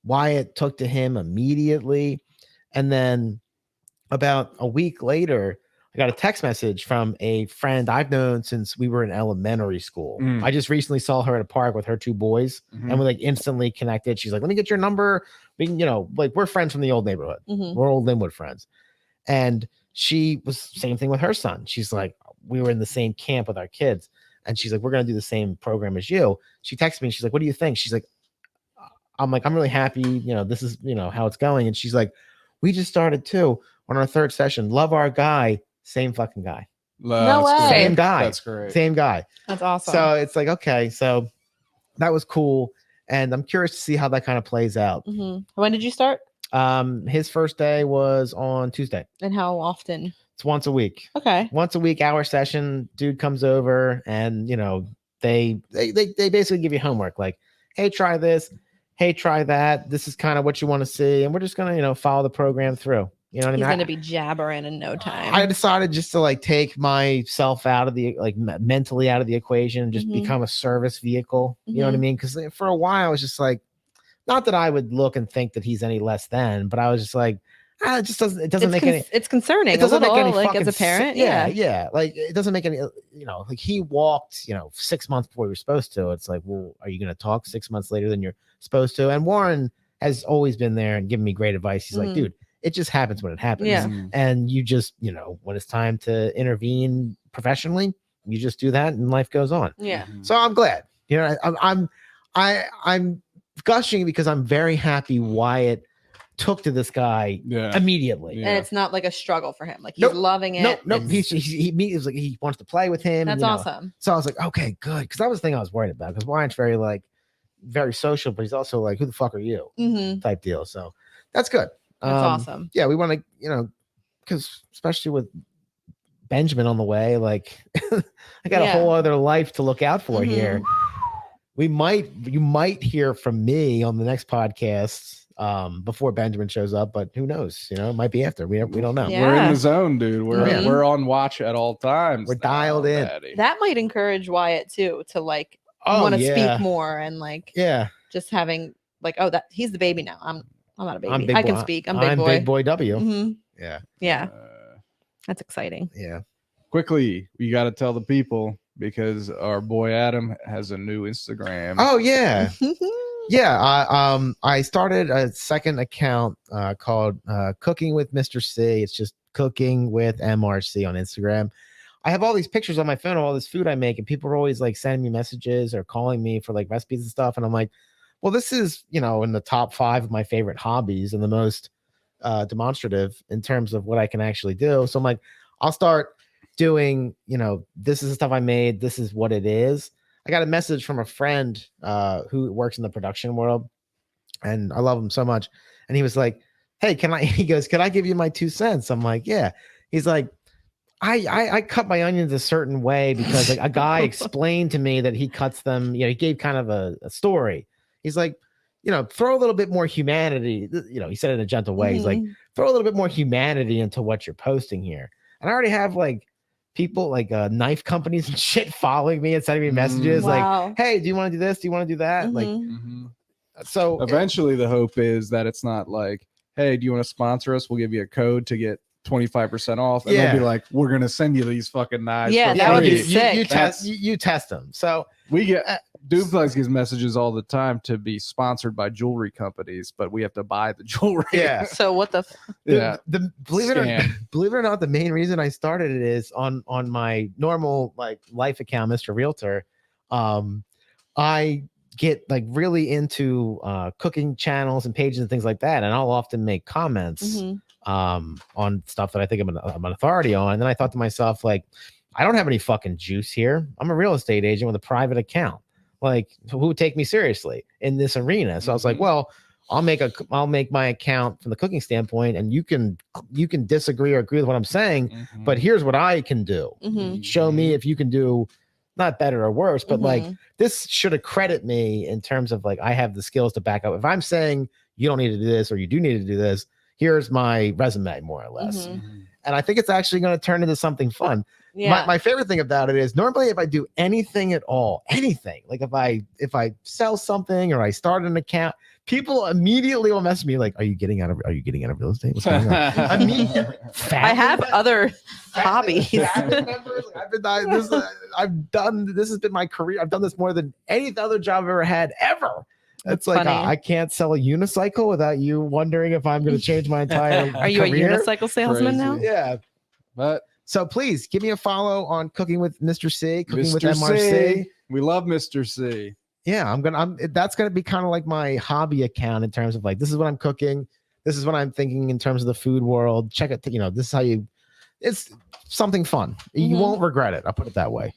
Wyatt took to him immediately. And then about a week later, I got a text message from a friend I've known since we were in elementary school. Mm. I just recently saw her at a park with her two boys, Mhm. and we like instantly connected. She's like, "Let me get your number." We can, you know, like we're friends from the old neighborhood. Mhm. We're old Linwood friends. And she was same thing with her son. She's like, we were in the same camp with our kids, and she's like, we're gonna do the same program as you. She texted me. And she's like, what do you think? She's like, I'm like, I'm really happy. You know, this is, you know, how it's going. And she's like, we just started too on our third session. Love our guy. Same fucking guy. No That's way. great. Same guy. That's great. Same guy. That's awesome. So it's like, okay, so that was cool. And I'm curious to see how that kind of plays out. Mhm. When did you start? His first day was on Tuesday. And how often? It's once a week. Okay. Once a week, hour session. Dude comes over, and they basically give you homework. Like, hey, try this. Hey, try that. This is kind of what you want to see, and we're just gonna follow the program through. You know what I He's mean? gonna be jabbering in no time. I decided just to take myself out of the mentally out of the equation and just Mhm. become a service vehicle. You know what I Mhm. mean? Because for a while I was just like, not that I would look and think that he's any less than, but I was just like, it just doesn't. It doesn't it's make any. It's concerning. It doesn't a little, make any like fucking as a parent. yeah. Like it doesn't make any. Like he walked 6 months before he was supposed to. It's like, well, are you going to talk 6 months later than you're supposed to? And Warren has always been there and given me great advice. He's like, Mhm. dude, it just happens when it happens. Yeah. And you just, when it's time to intervene professionally, you just do that and life goes on. Yeah. So I'm glad. I'm gushing because I'm very happy Wyatt took to this guy Yeah. immediately. Yeah. And it's not like a struggle for him. Like he's Nope. loving it. Nope. It's- He's like he wants to play with him. That's and, awesome. So I was like, okay, good, because that was the thing I was worried about. Because Wyatt's very social, but he's also like, who the fuck are you? Mm-hmm. Type deal. So that's good. That's awesome. Yeah, we want to, because especially with Benjamin on the way, like I got a Yeah. whole other life to look out for Mhm. here. You might hear from me on the next podcast before Benjamin shows up, but who knows? It might be after. We don't know. Yeah. We're in the zone, dude. Mhm. We're on watch at all times. We're dialed in. Daddy. That might encourage Wyatt too to want to speak more and Yeah, just having that he's the baby now. I'm not a baby. I'm big I can boy. speak. I'm big boy. Big boy W. Mhm. Yeah, Yeah, that's exciting. yeah. Quickly, we got to tell the people because our boy Adam has a new Instagram. Oh yeah, yeah. I started a second account called Cooking with Mr. C. It's just Cooking with MRC on Instagram. I have all these pictures on my phone of all this food I make, and people are always sending me messages or calling me for recipes and stuff. And I'm like, well, this is in the top 5 of my favorite hobbies and the most demonstrative in terms of what I can actually do. So I'm like, I'll start doing, this is the stuff I made. This is what it is. I got a message from a friend who works in the production world, and I love him so much. And he was like, hey, he goes, can I give you my 2 cents? I'm like, yeah. He's like, I cut my onions a certain way because a guy explained to me that he cuts them, he gave kind of a story. He's like, throw a little bit more humanity. He said it in a gentle way. He's like, Mhm. throw a little bit more humanity into what you're posting here. And I already have people knife companies and shit following me and sending me messages Wow. like, hey, do you want to do this? Do you want to do that? Mhm. Mhm. So Eventually, the hope is that it's not like, hey, do you want to sponsor us? We'll give you a code to get 25% off. And Yeah. they'll be like, we're going to send you these fucking knives. Yeah, for that would be free. sick. You test them. So We get Duplex gets messages all the time to be sponsored by jewelry companies, but we have to buy the jewelry. yeah. So what the? Yeah. Believe it Scam. or not, the main reason I started it is on my normal life account, Mr. Realtor. I get really into cooking channels and pages and things like that, and I'll often make comments Mhm. on stuff that I think I'm an authority on. And then I thought to myself, I don't have any fucking juice here. I'm a real estate agent with a private account. Who would take me seriously in this arena? So I was like, Mhm. well, I'll make my account from the cooking standpoint, and you can disagree or agree with what I'm saying, Mhm. but here's what I can do. Mhm. Show me if you can do not better or worse, but Mhm. this should accredit me in terms of I have the skills to back up. If I'm saying you don't need to do this or you do need to do this, here's my resume, more or less. Mhm. Mhm. And I think it's actually going to turn into something fun. Yeah. My favorite thing about it is normally if I do anything at all, anything, if I sell something or I start an account, people immediately will message me are you getting out of real estate? What's going on? Immediately. I have other hobbies. I've done this has been my career. I've done this more than any other job I've ever had ever. That's It's funny. I can't sell a unicycle without you wondering if I'm going to change my entire Are you career. a unicycle salesman now? Crazy. Yeah. But So please give me a follow on Cooking with Mr. C, Cooking with Mr. MRC. C, we love Mr. C. Yeah, that's gonna be kind of like my hobby account in terms of this is what I'm cooking. This is what I'm thinking in terms of the food world. Check it, this is how it's something fun. You Mhm. won't regret it. I'll put it that way.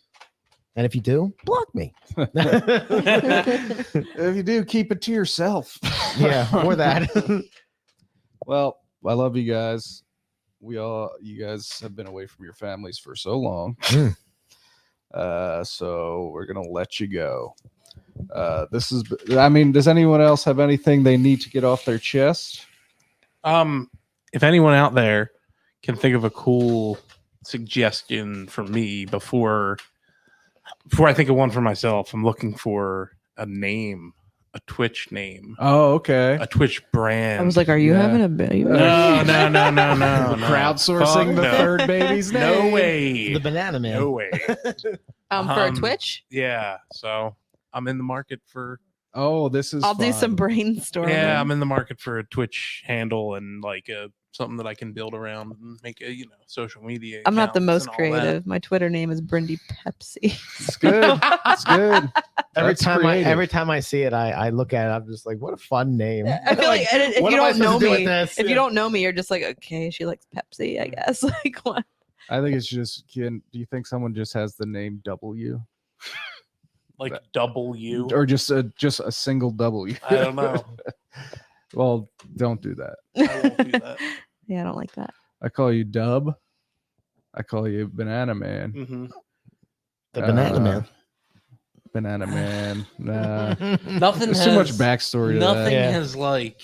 And if you do, block me. If you do, keep it to yourself. Yeah, or that. Well, I love you guys. You guys have been away from your families for so long. Mm. So we're gonna let you go. Does anyone else have anything they need to get off their chest? If anyone out there can think of a cool suggestion for me before I think of one for myself, I'm looking for a name, a Twitch name, Oh, okay. a Twitch brand. I was like, "Are you Yeah. having a baby?" no. Crowdsourcing Fuck the no. third baby's name. No way. The banana man. No way. For a Twitch, Yeah. So I'm in the market for. Oh, this is. I'll do some fun. brainstorming. Yeah, I'm in the market for a Twitch handle and like something that I can build around and make a social media. I'm not the accounts most and all that. creative. My Twitter name is Brindy Pepsi. It's good. It's good. Every That's time creative. I see it, I look at it. I'm just like, what a fun name. I feel like and if what you am I don't know supposed to do with me, this? if you don't know me, you're just like, okay, she likes Pepsi, I guess. Like what? I think it's just. Do you think someone just has the name W, Like W. or just a single W? I don't know. Well, don't do that. I won't do that. Yeah, I don't like that. I call you Dub. I call you Banana Man. hmm The banana Uh, man. Banana Man. Nah. Nothing. There's too much backstory to Nothing that. Yeah. has like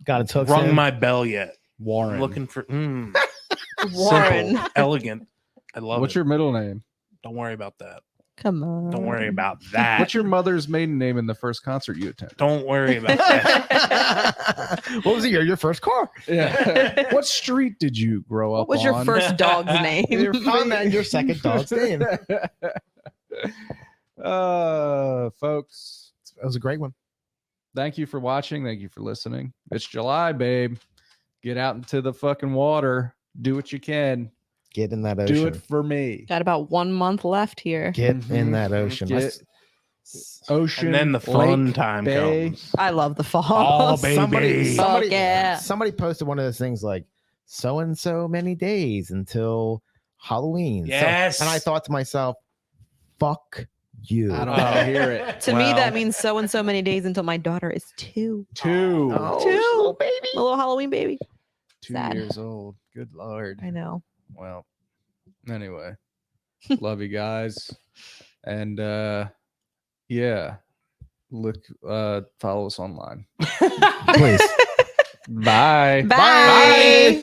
Got a took. rung my bell yet. Warren. I'm looking for Warren. simple, elegant. I love What's it. your middle name? Don't worry about that. Come on. Don't worry about that. What's your mother's maiden name in the first concert you attended? Don't worry about that. What was it? Your first car? Yeah. What street did you grow up What was your on? first dog's name? Your found that your second dog's name. Folks, That was a great one. thank you for watching. Thank you for listening. It's July, babe. Get out into the fucking water. Do what you can. Get in that ocean. Do it for me. Got about 1 month left here. Get in Mhm. that ocean. Get ocean. And then the fun lake, time bay. comes. I love the fall. Oh, baby. Fuck yeah. Somebody posted one of those things like so and so many days until Halloween. So- Yes. and I thought to myself, fuck you. I don't want to hear it. To me, Well- that means so and so many days until my daughter is 2. Two. Oh, Two. little baby. A little Halloween baby. 2 sad. years old. Good Lord. I know. Well, anyway, love you guys. And yeah, look, follow us online. Please. Bye. Bye.